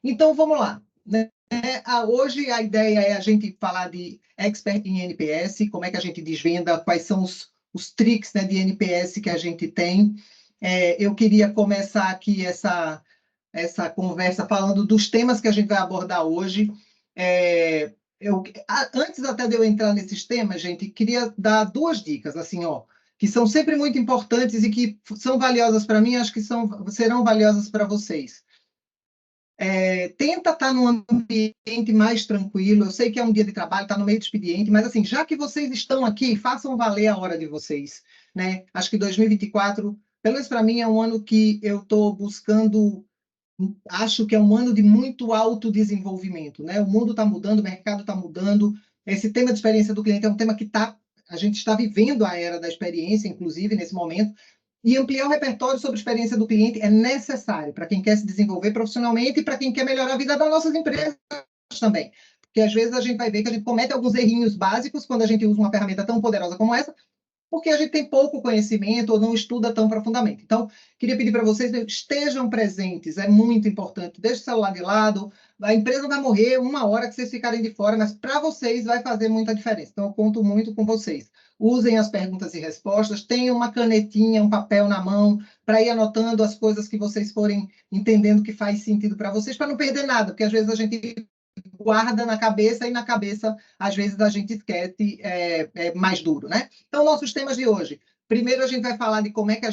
Então, vamos lá, né? Hoje a ideia é a gente falar de expert em NPS, como é que a gente desvenda, quais são os tricks, né, de NPS que a gente tem. Eu queria começar aqui essa conversa falando dos temas que a gente vai abordar hoje. Antes até de eu entrar nesses temas, gente, queria dar duas dicas, assim, ó, que são sempre muito importantes e que são valiosas para mim, acho que serão valiosas para vocês. Tenta estar num ambiente mais tranquilo. Eu sei que é um dia de trabalho, está no meio do expediente, mas assim, já que vocês estão aqui, façam valer a hora de vocês, né? Acho que 2024, pelo menos para mim, é um ano que eu estou buscando. Acho que é um ano de muito autodesenvolvimento, né? O mundo está mudando, o mercado está mudando. Esse tema de experiência do cliente é um tema que a gente está vivendo a era da experiência, inclusive, nesse momento. E ampliar o repertório sobre a experiência do cliente é necessário para quem quer se desenvolver profissionalmente e para quem quer melhorar a vida das nossas empresas também. Porque às vezes a gente vai ver que a gente comete alguns errinhos básicos quando a gente usa uma ferramenta tão poderosa como essa, porque a gente tem pouco conhecimento ou não estuda tão profundamente. Então, queria pedir para vocês que estejam presentes, é muito importante. Deixe o celular de lado, a empresa vai morrer uma hora que vocês ficarem de fora, mas para vocês vai fazer muita diferença. Então, eu conto muito com vocês. Usem as perguntas e respostas, tenham uma canetinha, um papel na mão, para ir anotando as coisas que vocês forem entendendo que faz sentido para vocês, para não perder nada, porque às vezes a gente guarda na cabeça e na cabeça, às vezes, a gente esquece, mais duro, né? Então, nossos temas de hoje. Primeiro, a gente vai falar de como é que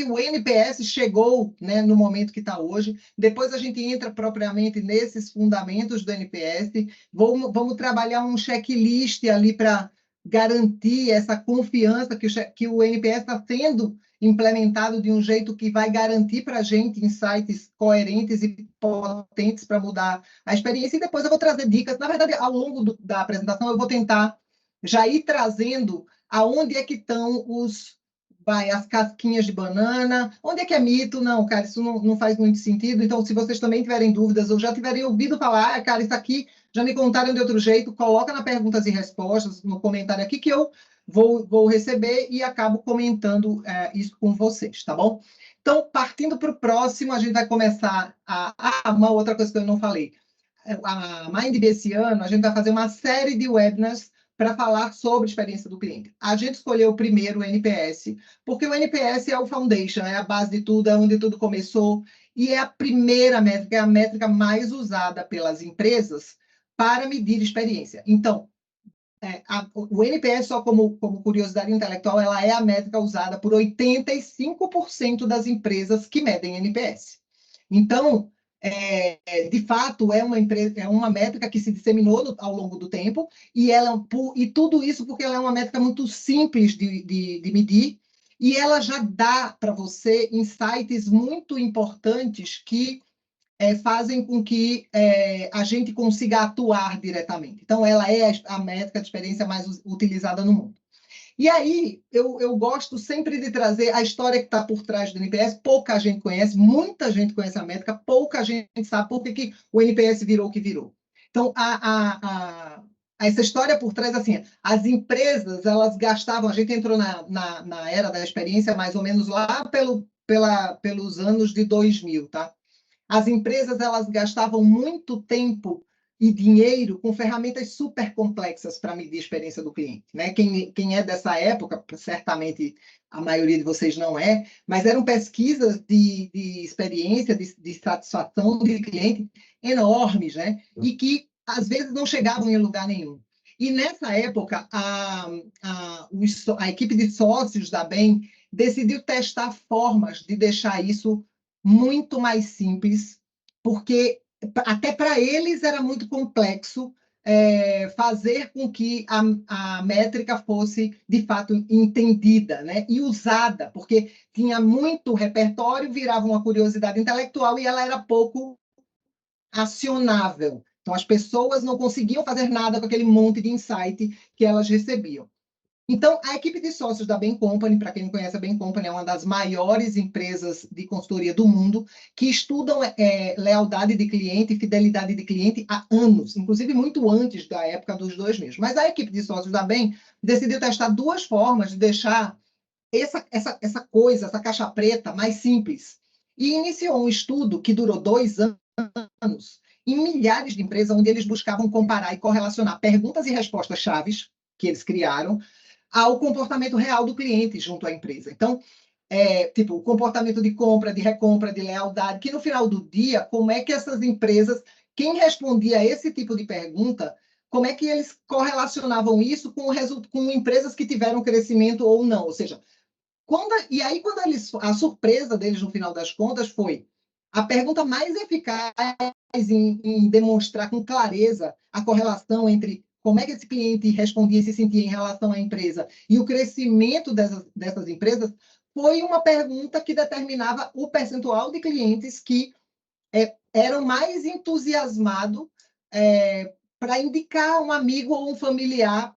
o NPS chegou, né, no momento que está hoje. Depois a gente entra propriamente nesses fundamentos do NPS. Vamos trabalhar um checklist ali para garantir essa confiança que o NPS está sendo implementado de um jeito que vai garantir para a gente insights coerentes e potentes para mudar a experiência. E depois eu vou trazer dicas. Na verdade, ao longo da apresentação, eu vou tentar já ir trazendo aonde é que estão as casquinhas de banana. Onde é que é mito? Não, cara, isso não faz muito sentido. Então, se vocês também tiverem dúvidas ou já tiverem ouvido falar, cara, isso aqui já me contaram de outro jeito, coloca na perguntas e respostas, no comentário aqui, que eu vou receber e acabo comentando isso com vocês, tá bom? Então, partindo para o próximo, a gente vai começar uma outra coisa que eu não falei. A MindB esse ano, a gente vai fazer uma série de webinars para falar sobre a experiência do cliente. A gente escolheu primeiro o NPS, porque o NPS é o foundation, é a base de tudo, é onde tudo começou, e é a primeira métrica, é a métrica mais usada pelas empresas para medir experiência. Então, o NPS, só como curiosidade intelectual, ela é a métrica usada por 85% das empresas que medem NPS. Então, de fato, é uma métrica que se disseminou ao longo do tempo, e tudo isso porque ela é uma métrica muito simples de medir, e ela já dá para você insights muito importantes que fazem com que a gente consiga atuar diretamente. Então, ela é a métrica de experiência mais utilizada no mundo. E aí, eu gosto sempre de trazer a história que está por trás do NPS. Pouca gente conhece, muita gente conhece a métrica, pouca gente sabe por que o NPS virou o que virou. Então, essa história por trás, assim, as empresas, elas gastavam, a gente entrou na era da experiência mais ou menos lá pelos anos de 2000, tá? As empresas, elas gastavam muito tempo e dinheiro com ferramentas super complexas para medir a experiência do cliente, né? Quem é dessa época, certamente a maioria de vocês não é, mas eram pesquisas de experiência, de satisfação de cliente enormes, né? E que, às vezes, não chegavam em lugar nenhum. E, nessa época, a equipe de sócios da BEM decidiu testar formas de deixar isso muito mais simples, porque até para eles era muito complexo fazer com que a métrica fosse, de fato, entendida, né? E usada, porque tinha muito repertório, virava uma curiosidade intelectual e ela era pouco acionável. Então, as pessoas não conseguiam fazer nada com aquele monte de insight que elas recebiam. Então, a equipe de sócios da Bain Company, para quem não conhece, a Bain Company é uma das maiores empresas de consultoria do mundo, que estudam lealdade de cliente e fidelidade de cliente há anos, inclusive muito antes da época dos 2000. Mas a equipe de sócios da Bain decidiu testar duas formas de deixar essa caixa preta mais simples. e iniciou um estudo que durou 2 anos em milhares de empresas, onde eles buscavam comparar e correlacionar perguntas e respostas chaves que eles criaram ao comportamento real do cliente junto à empresa. Então, tipo, o comportamento de compra, de recompra, de lealdade, que no final do dia, como é que essas empresas, quem respondia a esse tipo de pergunta, como é que eles correlacionavam isso com empresas que tiveram crescimento ou não? Ou seja, e aí, quando a surpresa deles, no final das contas, foi a pergunta mais eficaz em demonstrar com clareza a correlação entre como é que esse cliente respondia e se sentia em relação à empresa e o crescimento dessas empresas, foi uma pergunta que determinava o percentual de clientes que eram mais entusiasmados para indicar um amigo ou um familiar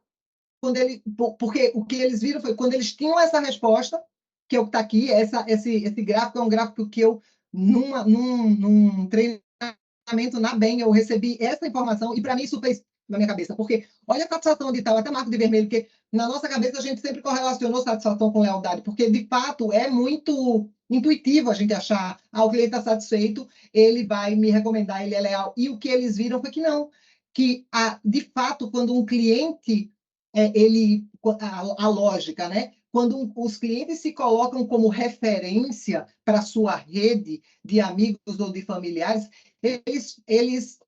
porque o que eles viram foi quando eles tinham essa resposta, que é o que está aqui, esse gráfico é um gráfico que eu, num treinamento na BEM, eu recebi essa informação, e para mim isso fez na minha cabeça, porque olha a satisfação de tal, até marco de vermelho, porque na nossa cabeça a gente sempre correlacionou satisfação com lealdade, porque de fato é muito intuitivo a gente achar, o cliente está satisfeito, ele vai me recomendar, ele é leal, e o que eles viram foi que não, que de fato, quando um cliente a lógica, né? Quando os clientes se colocam como referência para a sua rede de amigos ou de familiares, eles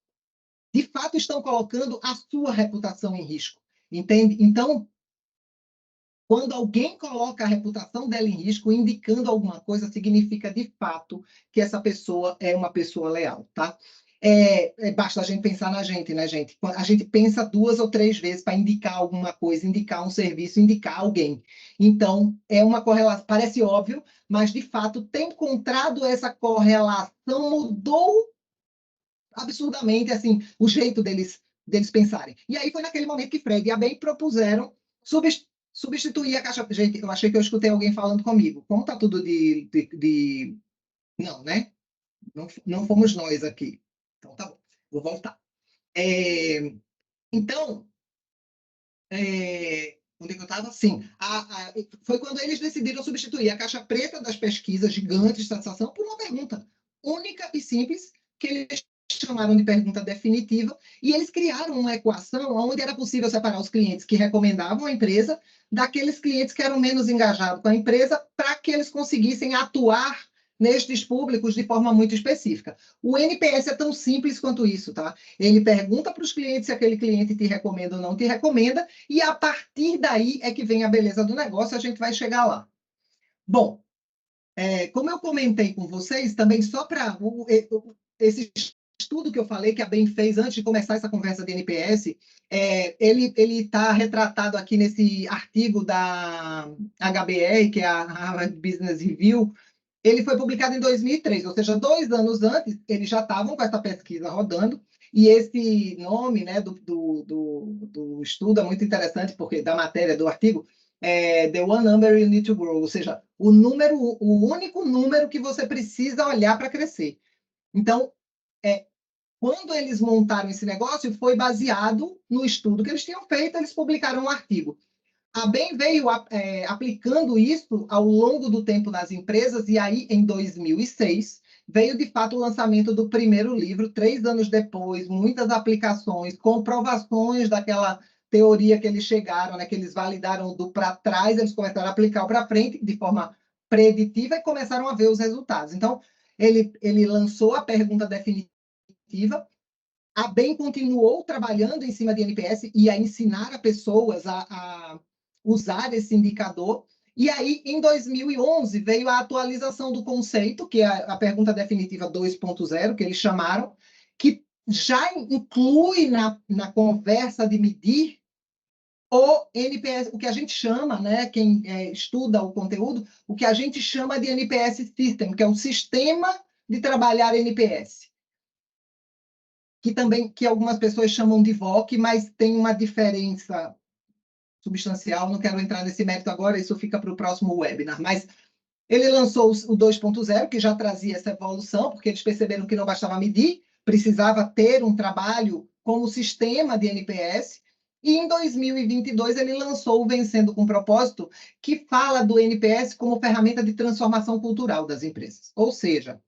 de fato estão colocando a sua reputação em risco, entende? Então, quando alguém coloca a reputação dela em risco, indicando alguma coisa, significa de fato que essa pessoa é uma pessoa leal, tá? Basta a gente pensar na gente, né, gente? A gente pensa 2 ou 3 vezes para indicar alguma coisa, indicar um serviço, indicar alguém. Então, é uma correlação, parece óbvio, mas de fato, ter encontrado essa correlação mudou absurdamente assim o jeito deles pensarem. E aí foi naquele momento que Fred e a Ben propuseram substituir a caixa. Gente, eu achei que eu escutei alguém falando comigo. Como está tudo de... Não, né? Não fomos nós aqui. Então tá bom, vou voltar. Então, onde é que eu estava? Sim, foi quando eles decidiram substituir a caixa preta das pesquisas gigantes de satisfação por uma pergunta única e simples, que eles chamaram de pergunta definitiva, e eles criaram uma equação onde era possível separar os clientes que recomendavam a empresa daqueles clientes que eram menos engajados com a empresa, para que eles conseguissem atuar nestes públicos de forma muito específica. O NPS é tão simples quanto isso, tá? Ele pergunta para os clientes se aquele cliente te recomenda ou não te recomenda, e a partir daí é que vem a beleza do negócio, a gente vai chegar lá. Bom, como eu comentei com vocês, também só para esse estudo que eu falei que a BEM fez antes de começar essa conversa de NPS, ele está retratado aqui nesse artigo da HBR, que é a Harvard Business Review. Ele foi publicado em 2003, ou seja, 2 anos antes, eles já estavam com essa pesquisa rodando, e esse nome, né, do estudo é muito interessante, porque da matéria, do artigo, The One Number You Need to Grow, ou seja, o único número que você precisa olhar para crescer. Então, quando eles montaram esse negócio, foi baseado no estudo que eles tinham feito, eles publicaram um artigo. A BEM veio aplicando isso ao longo do tempo nas empresas, e aí, em 2006, veio, de fato, o lançamento do primeiro livro, 3 anos depois, muitas aplicações, comprovações daquela teoria que eles chegaram, né, que eles validaram do para trás, eles começaram a aplicar o para frente, de forma preditiva, e começaram a ver os resultados. Então, ele lançou a pergunta definitiva. A BEM continuou trabalhando em cima de NPS e a ensinar a pessoas a usar esse indicador. E aí, em 2011, veio a atualização do conceito, que é a pergunta definitiva 2.0, que eles chamaram, que já inclui na conversa de medir o NPS, o que a gente chama, né, quem estuda o conteúdo, o que a gente chama de NPS System, que é um sistema de trabalhar NPS. Que algumas pessoas chamam de VOC, mas tem uma diferença substancial, não quero entrar nesse mérito agora, isso fica para o próximo webinar, mas ele lançou o 2.0, que já trazia essa evolução, porque eles perceberam que não bastava medir, precisava ter um trabalho como sistema de NPS, E em 2022 ele lançou o Vencendo com Propósito, que fala do NPS como ferramenta de transformação cultural das empresas. Ou seja, o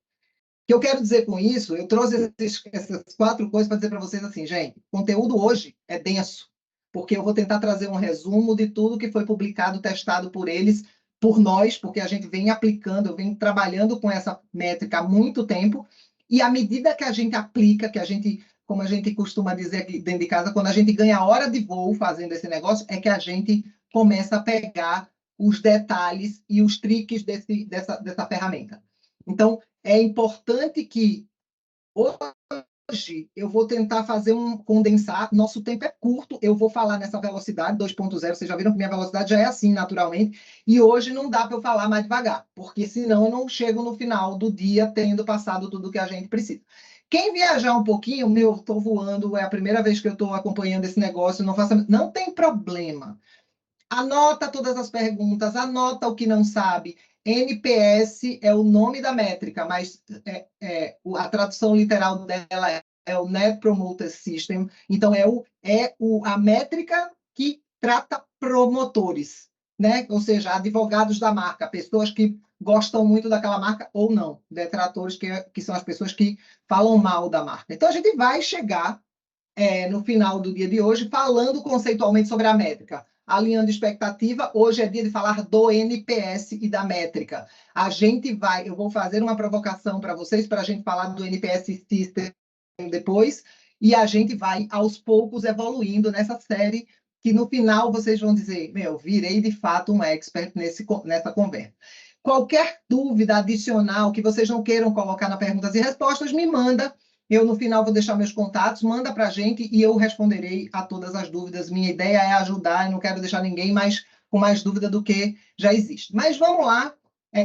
que eu quero dizer com isso, eu trouxe essas 4 coisas para dizer para vocês assim, gente, o conteúdo hoje é denso, porque eu vou tentar trazer um resumo de tudo que foi publicado, testado por eles, por nós, porque a gente vem aplicando, eu venho trabalhando com essa métrica há muito tempo, e à medida que a gente aplica, que a gente, como a gente costuma dizer aqui dentro de casa, quando a gente ganha hora de voo fazendo esse negócio, é que a gente começa a pegar os detalhes e os triques dessa ferramenta. Então, é importante que hoje eu vou tentar fazer condensar. Nosso tempo é curto, eu vou falar nessa velocidade 2.0. Vocês já viram que minha velocidade já é assim naturalmente, e hoje não dá para eu falar mais devagar, porque senão eu não chego no final do dia tendo passado tudo que a gente precisa. Quem viajar um pouquinho, meu, estou voando, é a primeira vez que eu estou acompanhando esse negócio, não tem problema. Anota todas as perguntas, anota o que não sabe. NPS é o nome da métrica, mas a tradução literal dela é o Net Promoter System. Então, a métrica que trata promotores, né? Ou seja, advogados da marca, pessoas que gostam muito daquela marca ou não, detratores, que são as pessoas que falam mal da marca. Então, a gente vai chegar no final do dia de hoje, falando conceitualmente sobre a métrica. Alinhando expectativa, hoje é dia de falar do NPS e da métrica. Eu vou fazer uma provocação para vocês, para a gente falar do NPS System depois, e a gente vai, aos poucos, evoluindo nessa série, que no final vocês vão dizer, meu, virei de fato um expert nessa conversa. Qualquer dúvida adicional que vocês não queiram colocar na perguntas e respostas, me manda. Eu, no final, vou deixar meus contatos, manda para a gente e eu responderei a todas as dúvidas. Minha ideia é ajudar, eu não quero deixar ninguém com mais dúvida do que já existe. Mas vamos lá.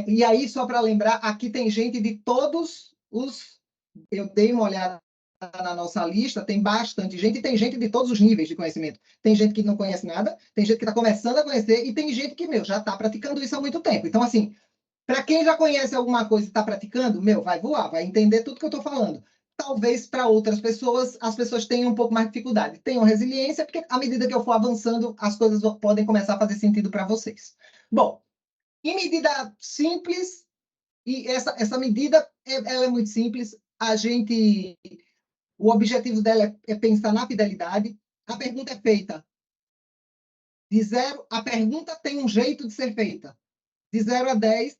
E aí, só para lembrar, aqui tem gente de todos os... Eu dei uma olhada na nossa lista, tem bastante gente, e tem gente de todos os níveis de conhecimento. Tem gente que não conhece nada, tem gente que está começando a conhecer, e tem gente que, meu, já está praticando isso há muito tempo. Então, assim, para quem já conhece alguma coisa e está praticando, meu, vai voar, vai entender tudo que eu estou falando. Talvez para outras pessoas, as pessoas tenham um pouco mais de dificuldade. Tenham resiliência, porque à medida que eu for avançando, as coisas podem começar a fazer sentido para vocês. Bom, em medida simples, e essa medida ela é muito simples, o objetivo dela é pensar na fidelidade. A pergunta é feita de 0, a pergunta tem um jeito de ser feita. De 0 a 10,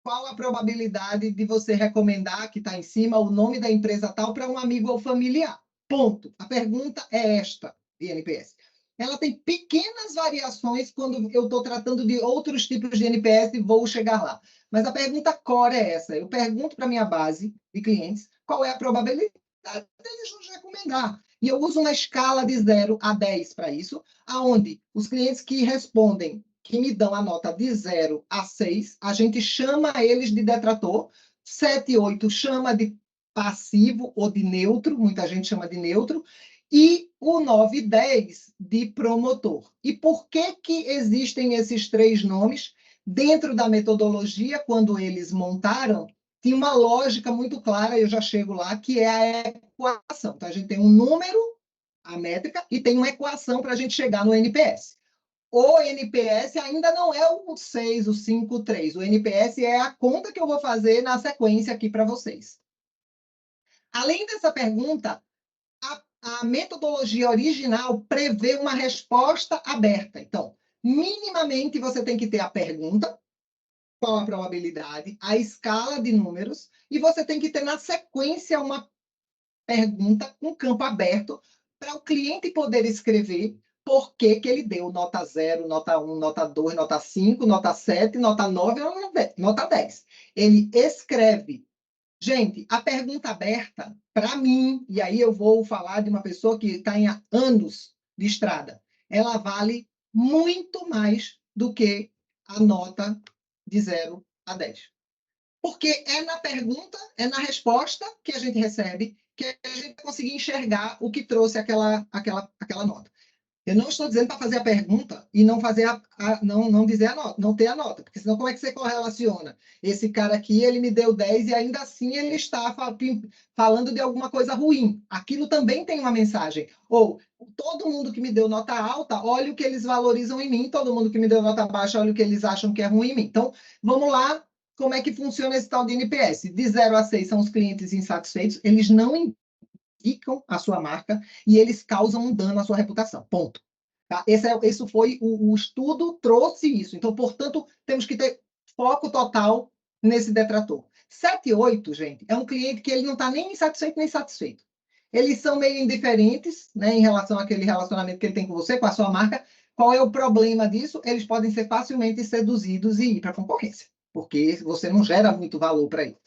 qual a probabilidade de você recomendar, que está em cima, o nome da empresa tal para um amigo ou familiar? Ponto. A pergunta é esta, de NPS. Ela tem pequenas variações quando eu estou tratando de outros tipos de NPS e vou chegar lá. Mas a pergunta core é essa. Eu pergunto para a minha base de clientes qual é a probabilidade deles nos recomendar. E eu uso uma escala de 0 a 10 para isso, aonde os clientes que respondem, que me dão a nota de 0 a 6, a gente chama eles de detrator, 7 e 8 chama de passivo ou de neutro, muita gente chama de neutro, e o 9 e 10 de promotor. E por que existem esses 3 nomes? Dentro da metodologia, quando eles montaram, tinha uma lógica muito clara, eu já chego lá, que é a equação. Então, a gente tem um número, a métrica, e tem uma equação para a gente chegar no NPS. O NPS ainda não é o 6, o 5, o 3. O NPS é a conta que eu vou fazer na sequência aqui para vocês. Além dessa pergunta, a metodologia original prevê uma resposta aberta. Então, minimamente você tem que ter a pergunta, qual a probabilidade, a escala de números, e você tem que ter na sequência uma pergunta com campo aberto para o cliente poder escrever por que ele deu nota 0, nota 1, nota 2, nota 5, nota 7, nota 9, nota 10. Ele escreve. Gente, a pergunta aberta, para mim, e aí eu vou falar de uma pessoa que está em anos de estrada, ela vale muito mais do que a nota de 0 a 10. Porque é na pergunta, é na resposta que a gente recebe que a gente vai conseguir enxergar o que trouxe aquela nota. Eu não estou dizendo para fazer a pergunta e não fazer não dizer a nota, não ter a nota, porque senão como é que você correlaciona? Esse cara aqui, ele me deu 10 e ainda assim ele está falando de alguma coisa ruim. Aquilo também tem uma mensagem. Ou todo mundo que me deu nota alta, olha o que eles valorizam em mim, todo mundo que me deu nota baixa, olha o que eles acham que é ruim em mim. Então, vamos lá, como é que funciona esse tal de NPS? De 0 a 6 são os clientes insatisfeitos, eles não indicam a sua marca e eles causam um dano à sua reputação. Ponto. Tá? Esse foi o estudo, trouxe isso. Então, portanto, temos que ter foco total nesse detrator. 7 e 8, gente, é um cliente que ele não está nem insatisfeito nem satisfeito. Eles são meio indiferentes, né, em relação àquele relacionamento que ele tem com você, com a sua marca. Qual é o problema disso? Eles podem ser facilmente seduzidos e ir para a concorrência, porque você não gera muito valor para eles.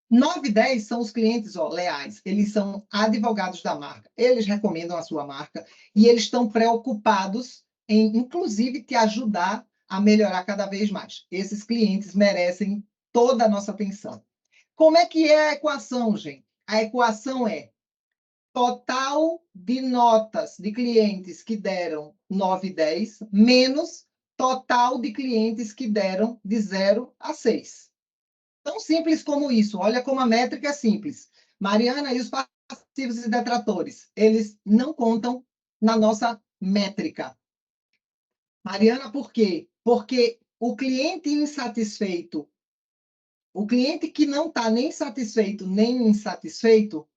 9 e 10 são os clientes leais, eles são advogados da marca, eles recomendam a sua marca e eles estão preocupados em, inclusive, te ajudar a melhorar cada vez mais. Esses clientes merecem toda a nossa atenção. Como é que é a equação, gente? A equação é total de notas de clientes que deram 9 e 10 menos total de clientes que deram de 0 a 6. Tão simples como isso. Olha como a métrica é simples. Mariana e os passivos e detratores, eles não contam na nossa métrica. Mariana, por quê? Porque o cliente insatisfeito, o cliente que não está nem satisfeito nem insatisfeito,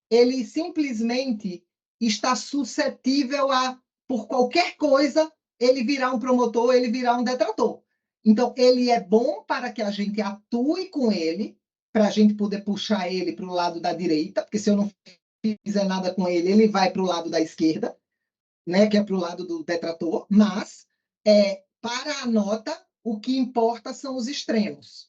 ele simplesmente está suscetível a, por qualquer coisa, ele virar um promotor, ele virar um detrator. Então, ele é bom para que a gente atue com ele, para a gente poder puxar ele para o lado da direita, porque se eu não fizer nada com ele, ele vai para o lado da esquerda, né, que é para o lado do detrator, mas para a nota, o que importa são os extremos.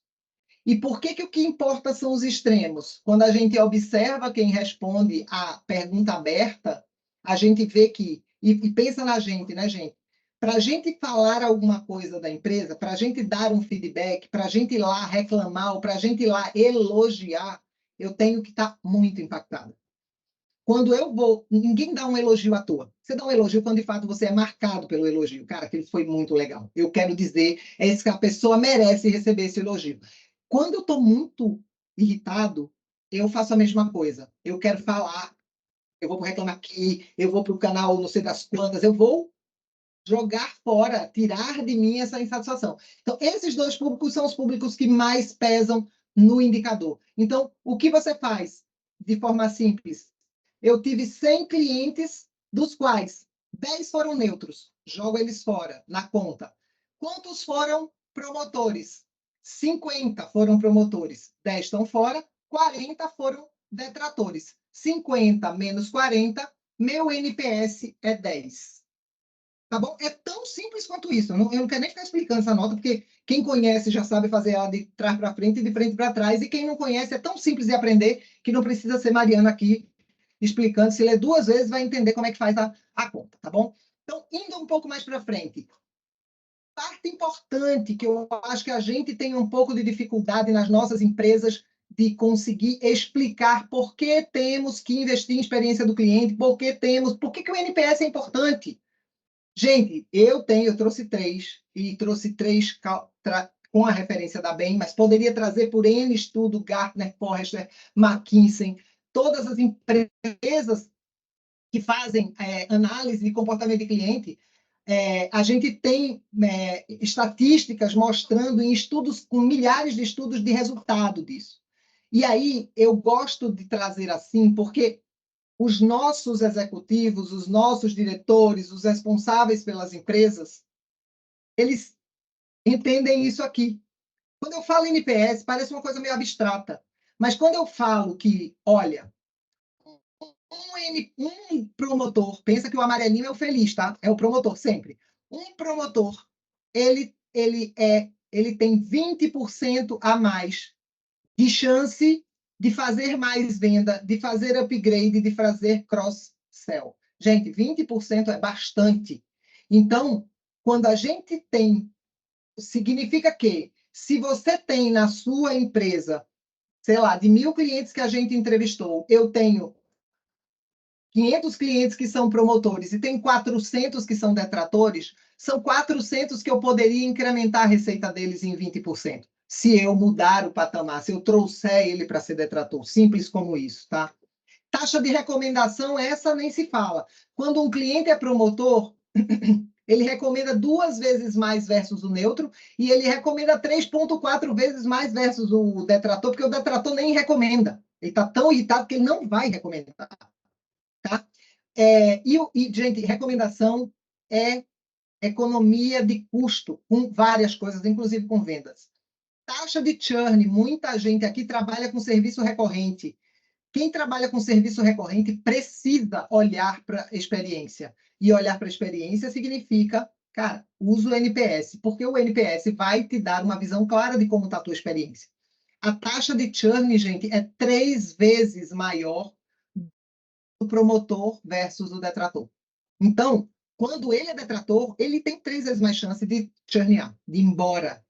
E por que o que importa são os extremos? Quando a gente observa quem responde a pergunta aberta, a gente vê que, e pensa na gente, né, gente? Para a gente falar alguma coisa da empresa, para a gente dar um feedback, para a gente ir lá reclamar, ou para a gente ir lá elogiar, eu tenho que estar muito impactada. Quando eu vou, ninguém dá um elogio à toa. Você dá um elogio quando de fato você é marcado pelo elogio. Cara, aquilo foi muito legal. Eu quero dizer, é isso que a pessoa merece receber esse elogio. Quando eu estou muito irritado, eu faço a mesma coisa. Eu quero falar, eu vou reclamar aqui, eu vou para o canal não sei das quantas, eu vou jogar fora, tirar de mim essa insatisfação. Então, esses dois públicos são os públicos que mais pesam no indicador. Então, o que você faz de forma simples? Eu tive 100 clientes, dos quais 10 foram neutros. Jogo eles fora, na conta. Quantos foram promotores? 50 foram promotores. 10 estão fora, 40 foram detratores. 50 menos 40, meu NPS é 10. Tá bom? É tão simples quanto isso. Eu não quero nem ficar explicando essa nota, porque quem conhece já sabe fazer ela de trás para frente e de frente para trás. E quem não conhece é tão simples de aprender que não precisa ser Mariana aqui explicando. Se ler 2 vezes, vai entender como é que faz a conta, tá bom? Então, indo um pouco mais para frente. Parte importante que eu acho que a gente tem um pouco de dificuldade nas nossas empresas de conseguir explicar por que temos que investir em experiência do cliente, por que o NPS é importante. Gente, eu trouxe 3, e trouxe 3 com a referência da BEM, mas poderia trazer por N estudo, Gartner, Forrester, McKinsey, todas as empresas que fazem análise de comportamento de cliente. A gente tem estatísticas mostrando em estudos, com milhares de estudos de resultado disso. E aí, eu gosto de trazer assim, porque os nossos executivos, os nossos diretores, os responsáveis pelas empresas, eles entendem isso aqui. Quando eu falo NPS, parece uma coisa meio abstrata, mas quando eu falo que, olha, um promotor, pensa que o amarelinho é o feliz, tá? É o promotor sempre. Um promotor, ele tem 20% a mais de chance de fazer mais venda, de fazer upgrade, de fazer cross-sell. Gente, 20% é bastante. Então, quando a gente tem, significa que se você tem na sua empresa, sei lá, de 1.000 clientes que a gente entrevistou, eu tenho 500 clientes que são promotores e tem 400 que são detratores, são 400 que eu poderia incrementar a receita deles em 20%. Se eu mudar o patamar, se eu trouxer ele para ser detrator. Simples como isso, tá? Taxa de recomendação, essa nem se fala. Quando um cliente é promotor, ele recomenda 2 vezes mais versus o neutro e ele recomenda 3,4 vezes mais versus o detrator, porque o detrator nem recomenda. Ele está tão irritado que ele não vai recomendar. Tá? Gente, recomendação é economia de custo, com várias coisas, inclusive com vendas. Taxa de churn, muita gente aqui trabalha com serviço recorrente. Quem trabalha com serviço recorrente precisa olhar para a experiência. E olhar para a experiência significa, cara, usa o NPS, porque o NPS vai te dar uma visão clara de como está a tua experiência. A taxa de churn, gente, é 3 vezes maior do promotor versus o detrator. Então, quando ele é detrator, ele tem 3 vezes mais chance de churnear, de ir embora.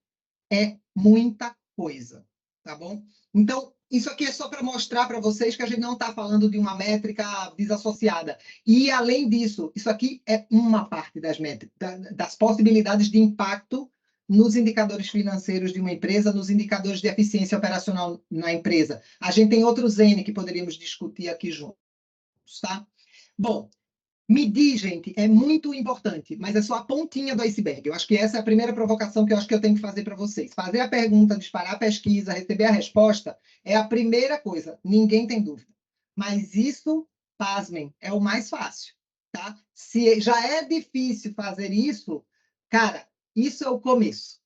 É muita coisa, tá bom? Então, isso aqui é só para mostrar para vocês que a gente não está falando de uma métrica desassociada. E, além disso, isso aqui é uma parte das métricas, das possibilidades de impacto nos indicadores financeiros de uma empresa, nos indicadores de eficiência operacional na empresa. A gente tem outros N que poderíamos discutir aqui juntos, tá? Bom, medir, gente, é muito importante, mas é só a pontinha do iceberg. Eu acho que essa é a primeira provocação que eu acho que eu tenho que fazer para vocês. Fazer a pergunta, disparar a pesquisa, receber a resposta, é a primeira coisa. Ninguém tem dúvida. Mas isso, pasmem, é o mais fácil, tá? Se já é difícil fazer isso, cara, isso é o começo.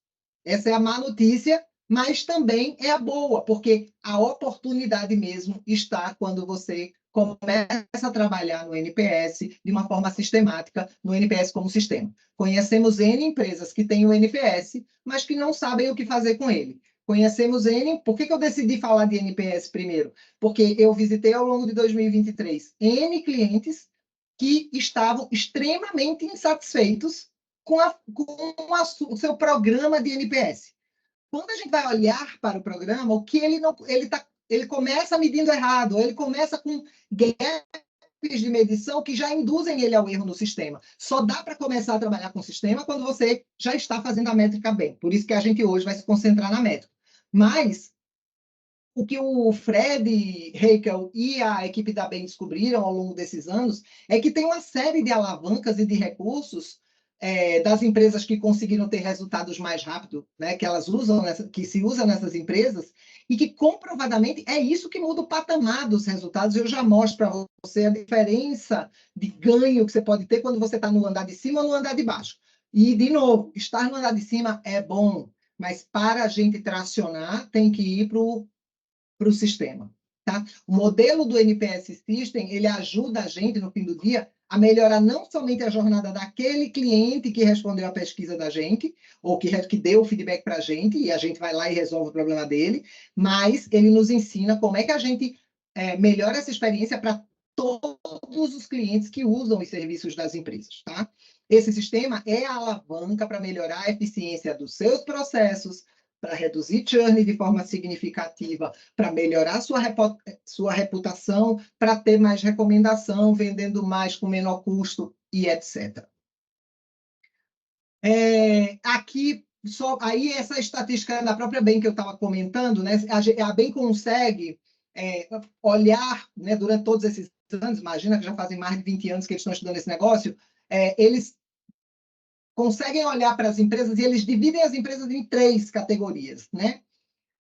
Essa é a má notícia, mas também é a boa, porque a oportunidade mesmo está quando você começa a trabalhar no NPS de uma forma sistemática, no NPS como sistema. Conhecemos N empresas que têm o NPS, mas que não sabem o que fazer com ele. Conhecemos N... Por que eu decidi falar de NPS primeiro? Porque eu visitei ao longo de 2023 N clientes que estavam extremamente insatisfeitos com o seu programa de NPS. Quando a gente vai olhar para o programa, o que ele começa medindo errado, ele começa com gaps de medição que já induzem ele ao erro no sistema. Só dá para começar a trabalhar com o sistema quando você já está fazendo a métrica bem. Por isso que a gente hoje vai se concentrar na métrica. Mas o que o Fred Heikel e a equipe da BEM descobriram ao longo desses anos é que tem uma série de alavancas e de recursos das empresas que conseguiram ter resultados mais rápido, né, que elas usam, que se usa nessas empresas, e que comprovadamente é isso que muda o patamar dos resultados. Eu já mostro para você a diferença de ganho que você pode ter quando você está no andar de cima ou no andar de baixo. E, de novo, estar no andar de cima é bom, mas para a gente tracionar, tem que ir para o sistema. Tá? O modelo do NPS System, ele ajuda a gente, no fim do dia, a melhorar não somente a jornada daquele cliente que respondeu à pesquisa da gente, ou que deu o feedback para a gente, e a gente vai lá e resolve o problema dele, mas ele nos ensina como é que a gente melhora essa experiência para todos os clientes que usam os serviços das empresas. Tá? Esse sistema é a alavanca para melhorar a eficiência dos seus processos, para reduzir churn de forma significativa, para melhorar sua reputação, para ter mais recomendação, vendendo mais com menor custo e etc. Aqui, só aí essa estatística da própria BEM que eu estava comentando, né? A BEM consegue olhar, né, durante todos esses anos, imagina que já fazem mais de 20 anos que eles estão estudando esse negócio, eles conseguem olhar para as empresas e eles dividem as empresas em 3 categorias, né?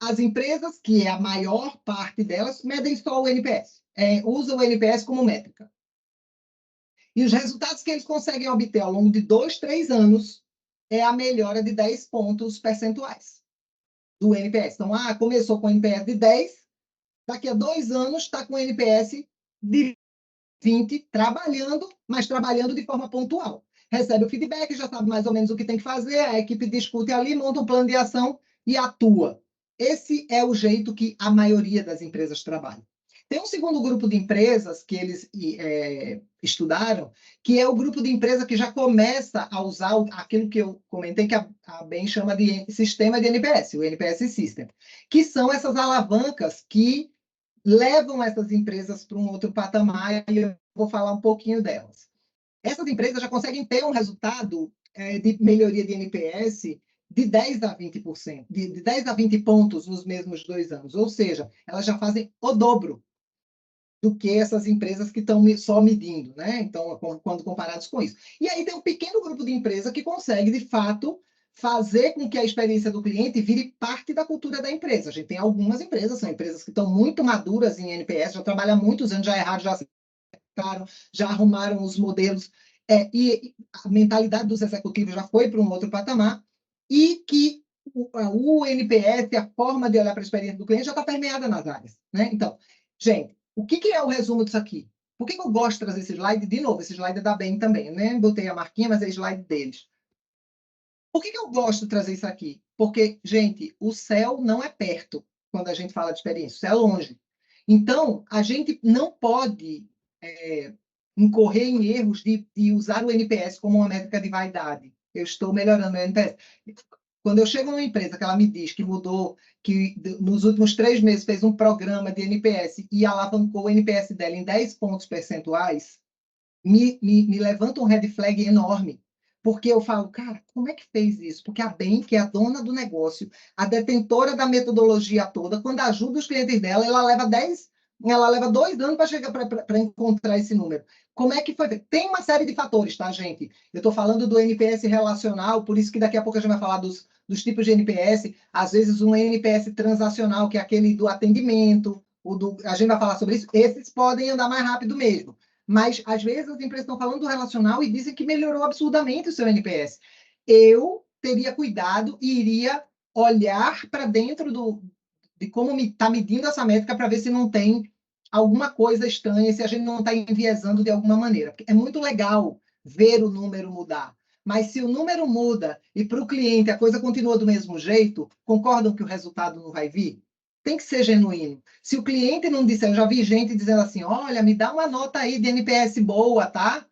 As empresas, que é a maior parte delas, medem só o NPS, usam o NPS como métrica. E os resultados que eles conseguem obter ao longo de 2, 3 anos é a melhora de 10 pontos percentuais do NPS. Então, começou com NPS de 10, daqui a 2 anos está com NPS de 20, trabalhando, mas trabalhando de forma pontual. Recebe o feedback, já sabe mais ou menos o que tem que fazer, a equipe discute ali, monta um plano de ação e atua. Esse é o jeito que a maioria das empresas trabalha. Tem um segundo grupo de empresas que eles estudaram, que é o grupo de empresa que já começa a usar aquilo que eu comentei, que a BEM chama de sistema de NPS, o NPS System, que são essas alavancas que levam essas empresas para um outro patamar e eu vou falar um pouquinho delas. Essas empresas já conseguem ter um resultado de melhoria de NPS de 10 a 20%, de 10 a 20 pontos nos mesmos 2 anos. Ou seja, elas já fazem o dobro do que essas empresas que estão só medindo, né? Então, quando comparados com isso. E aí tem um pequeno grupo de empresas que consegue, de fato, fazer com que a experiência do cliente vire parte da cultura da empresa. A gente tem algumas empresas, são empresas que estão muito maduras em NPS, já trabalham há muitos anos, já erraram, já acertaram, já arrumaram os modelos, e a mentalidade dos executivos já foi para um outro patamar, e que o NPS, a forma de olhar para a experiência do cliente, já está permeada nas áreas, né? Então, gente, o que é o resumo disso aqui? Por que eu gosto de trazer esse slide? De novo, esse slide é da Bain também, né? Botei a marquinha, mas é slide deles. Por que eu gosto de trazer isso aqui? Porque, gente, o céu não é perto quando a gente fala de experiência, o céu é longe. Então, a gente não pode incorrer em erros de usar o NPS como uma métrica de vaidade. Eu estou melhorando o NPS. Quando eu chego numa empresa que ela me diz que mudou, que nos últimos 3 meses fez um programa de NPS e alavancou o NPS dela em 10 pontos percentuais, me levanta um red flag enorme. Porque eu falo, cara, como é que fez isso? Porque a Bain, que é a dona do negócio, a detentora da metodologia toda, quando ajuda os clientes dela, ela leva 2 anos para chegar para encontrar esse número. Como é que foi? Tem uma série de fatores, tá, gente? Eu estou falando do NPS relacional, por isso que daqui a pouco a gente vai falar dos tipos de NPS. Às vezes um NPS transacional, que é aquele do atendimento, a gente vai falar sobre isso. Esses podem andar mais rápido mesmo. Mas, às vezes, as empresas estão falando do relacional e dizem que melhorou absurdamente o seu NPS. Eu teria cuidado e iria olhar para dentro de como está medindo essa métrica para ver se não tem alguma coisa estranha, se a gente não está enviesando de alguma maneira. Porque é muito legal ver o número mudar. Mas se o número muda e para o cliente a coisa continua do mesmo jeito, concordam que o resultado não vai vir? Tem que ser genuíno. Se o cliente não disser, eu já vi gente dizendo assim, olha, me dá uma nota aí de NPS boa, tá?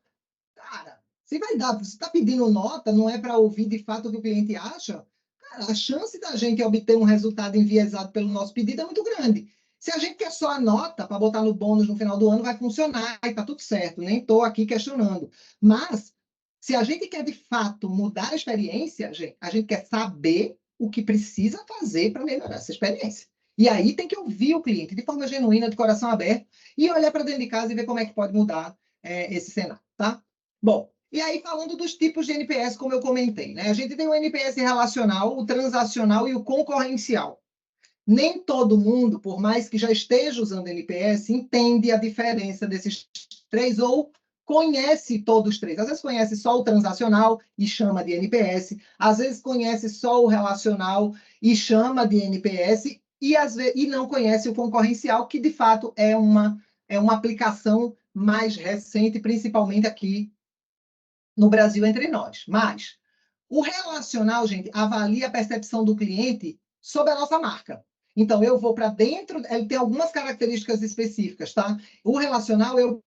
Cara, se vai dar, você está pedindo nota, não é para ouvir de fato o que o cliente acha, cara, a chance da gente obter um resultado enviesado pelo nosso pedido é muito grande. Se a gente quer só a nota para botar no bônus no final do ano, vai funcionar e está tudo certo, nem estou aqui questionando. Mas, se a gente quer de fato mudar a experiência, a gente quer saber o que precisa fazer para melhorar essa experiência. E aí tem que ouvir o cliente de forma genuína, de coração aberto, e olhar para dentro de casa e ver como é que pode mudar esse cenário, tá? Bom, e aí falando dos tipos de NPS, como eu comentei, né? A gente tem o NPS relacional, o transacional e o concorrencial. Nem todo mundo, por mais que já esteja usando NPS, entende a diferença desses 3 ou conhece todos os 3. Às vezes conhece só o transacional e chama de NPS, às vezes conhece só o relacional e chama de NPS, e não conhece o concorrencial, que de fato é uma aplicação mais recente, principalmente aqui no Brasil entre nós. Mas o relacional, gente, avalia a percepção do cliente sobre a nossa marca. Então, eu vou para dentro, ele tem algumas características específicas, tá? O relacional, eu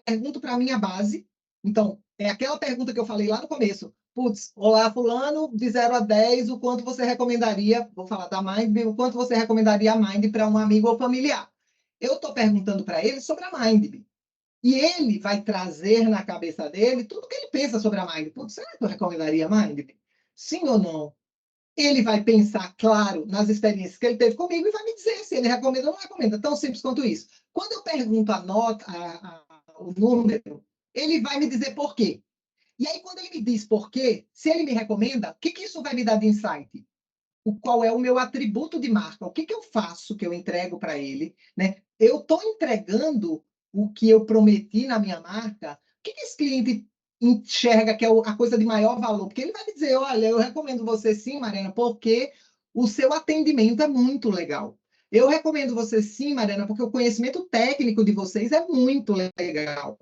pergunto para a minha base. Então, é aquela pergunta que eu falei lá no começo. Putz, olá, fulano, de 0 a 10, o quanto você recomendaria, vou falar da Mind, o quanto você recomendaria a Mind para um amigo ou familiar? Eu estou perguntando para ele sobre a Mind. E ele vai trazer na cabeça dele tudo o que ele pensa sobre a Mind. Putz, será que eu recomendaria a Mind? Sim ou não? Ele vai pensar, claro, nas experiências que ele teve comigo e vai me dizer se ele recomenda ou não recomenda. Tão simples quanto isso. Quando eu pergunto a nota, o número, ele vai me dizer por quê. E aí, quando ele me diz por quê, se ele me recomenda, o que isso vai me dar de insight? Qual é o meu atributo de marca? O que eu faço que eu entrego para ele? Né? Eu estou entregando o que eu prometi na minha marca? O que esse cliente enxerga que é a coisa de maior valor? Porque ele vai dizer, olha, eu recomendo você sim, Mariana, porque o seu atendimento é muito legal. Eu recomendo você sim, Mariana, porque o conhecimento técnico de vocês é muito legal.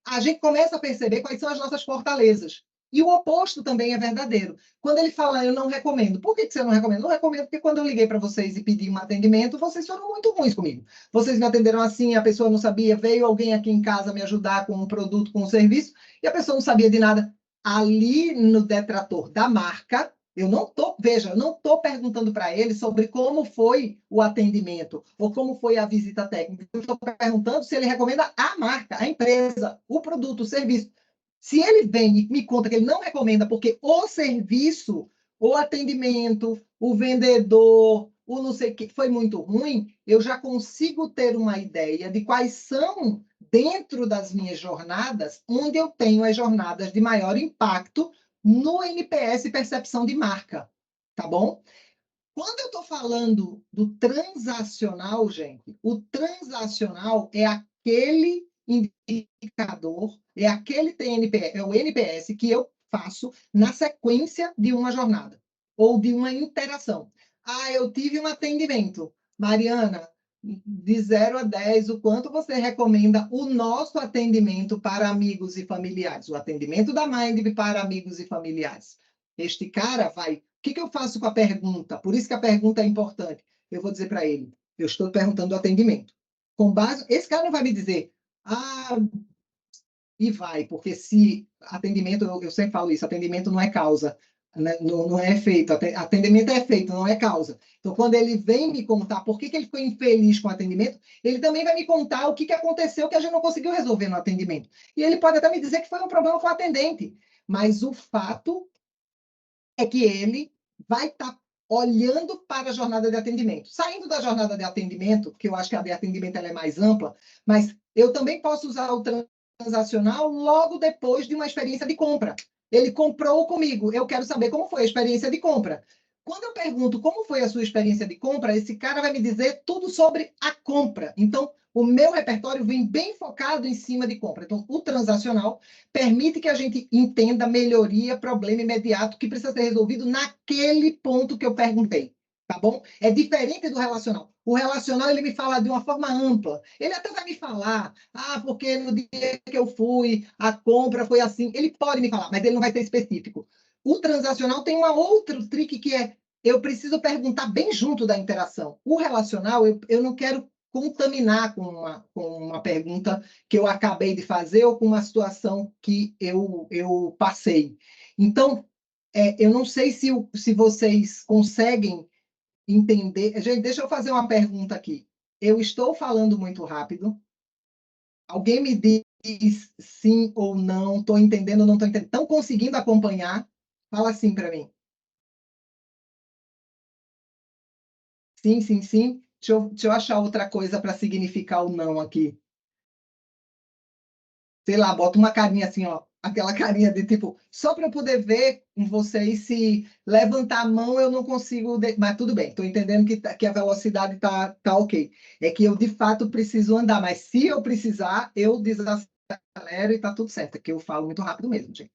A gente começa a perceber quais são as nossas fortalezas. E o oposto também é verdadeiro. Quando ele fala, eu não recomendo. Por que você não recomenda? Não recomendo porque quando eu liguei para vocês e pedi um atendimento, vocês foram muito ruins comigo. Vocês me atenderam assim, a pessoa não sabia, veio alguém aqui em casa me ajudar com um produto, com um serviço, e a pessoa não sabia de nada. Ali no detrator da marca, Eu não estou, veja, eu não estou perguntando para ele sobre como foi o atendimento ou como foi a visita técnica. Eu estou perguntando se ele recomenda a marca, a empresa, o produto, o serviço. Se ele vem e me conta que ele não recomenda porque o serviço, o atendimento, o vendedor, o não sei o que foi muito ruim, eu já consigo ter uma ideia de quais são, dentro das minhas jornadas, onde eu tenho as jornadas de maior impacto no NPS percepção de marca, tá bom? Quando eu estou falando do transacional, gente, o transacional é aquele indicador, é aquele TNPS, é o NPS que eu faço na sequência de uma jornada ou de uma interação. Ah, eu tive um atendimento. Mariana, de 0 a 10, o quanto você recomenda o nosso atendimento para amigos e familiares? O atendimento da Mind para amigos e familiares. Este cara vai. O que eu faço com a pergunta? Por isso que a pergunta é importante. Eu vou dizer para ele: eu estou perguntando do atendimento. Com base, esse cara não vai me dizer, ah, e vai, porque se atendimento, eu sempre falo isso, atendimento não é causa, né? Não é efeito, atendimento é efeito, não é causa. Então, quando ele vem me contar por que ele ficou infeliz com o atendimento, ele também vai me contar o que aconteceu que a gente não conseguiu resolver no atendimento. E ele pode até me dizer que foi um problema com o atendente, mas o fato é que ele vai estar olhando para a jornada de atendimento. Saindo da jornada de atendimento, que eu acho que a de atendimento ela é mais ampla, mas eu também posso usar o transacional logo depois de uma experiência de compra. Ele comprou comigo, eu quero saber como foi a experiência de compra. Quando eu pergunto como foi a sua experiência de compra, esse cara vai me dizer tudo sobre a compra. Então, o meu repertório vem bem focado em cima de compra. Então, o transacional permite que a gente entenda melhoria, problema imediato que precisa ser resolvido naquele ponto que eu perguntei, tá bom? É diferente do relacional. O relacional, ele me fala de uma forma ampla. Ele até vai me falar, porque no dia que eu fui, a compra foi assim. Ele pode me falar, mas ele não vai ser específico. O transacional tem um outro trick que é, eu preciso perguntar bem junto da interação. O relacional, eu não quero contaminar com uma pergunta que eu acabei de fazer ou com uma situação que eu passei. Então, eu não sei se vocês conseguem entender. Gente, deixa eu fazer uma pergunta aqui. Eu estou falando muito rápido. Alguém me diz sim ou não? Estou entendendo ou não estou entendendo? Estão conseguindo acompanhar? Fala assim para mim. Sim, sim, sim. Deixa eu achar outra coisa para significar o não aqui. Sei lá, bota uma carinha assim, ó, aquela carinha de tipo, só para eu poder ver com vocês se levantar a mão eu não consigo, mas tudo bem, estou entendendo que a velocidade tá ok. É que eu de fato preciso andar, mas se eu precisar, eu desacelero e tá tudo certo, é que eu falo muito rápido mesmo, gente.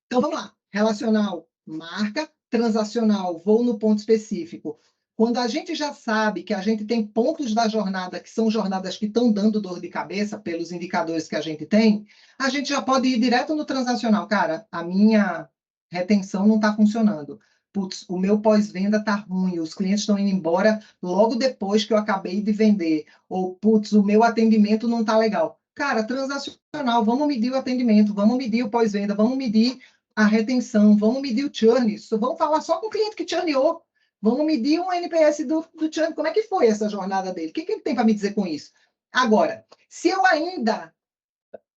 Então vamos lá. Relacional, marca. Transacional, vou no ponto específico. Quando a gente já sabe que a gente tem pontos da jornada que são jornadas que estão dando dor de cabeça pelos indicadores que a gente tem, a gente já pode ir direto no transacional. Cara, a minha retenção não está funcionando. Putz, o meu pós-venda está ruim, os clientes estão indo embora logo depois que eu acabei de vender. Ou, putz, o meu atendimento não está legal. Cara, transacional, vamos medir o atendimento, vamos medir o pós-venda, vamos medir a retenção, vamos medir o churn, vamos falar só com o cliente que churneou, vamos medir o NPS do churn, como é que foi essa jornada dele? O que ele tem para me dizer com isso? Agora, se eu ainda,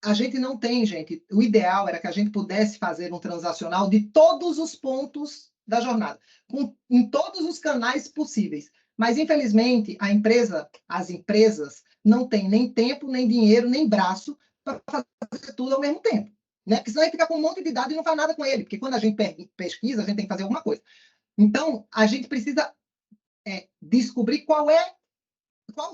a gente não tem, gente, o ideal era que a gente pudesse fazer um transacional de todos os pontos da jornada, em todos os canais possíveis. Mas, infelizmente, as empresas não têm nem tempo, nem dinheiro, nem braço para fazer tudo ao mesmo tempo. Né? Porque senão ele fica com um monte de dados e não faz nada com ele. Porque quando a gente pesquisa, a gente tem que fazer alguma coisa. Então, a gente precisa descobrir qual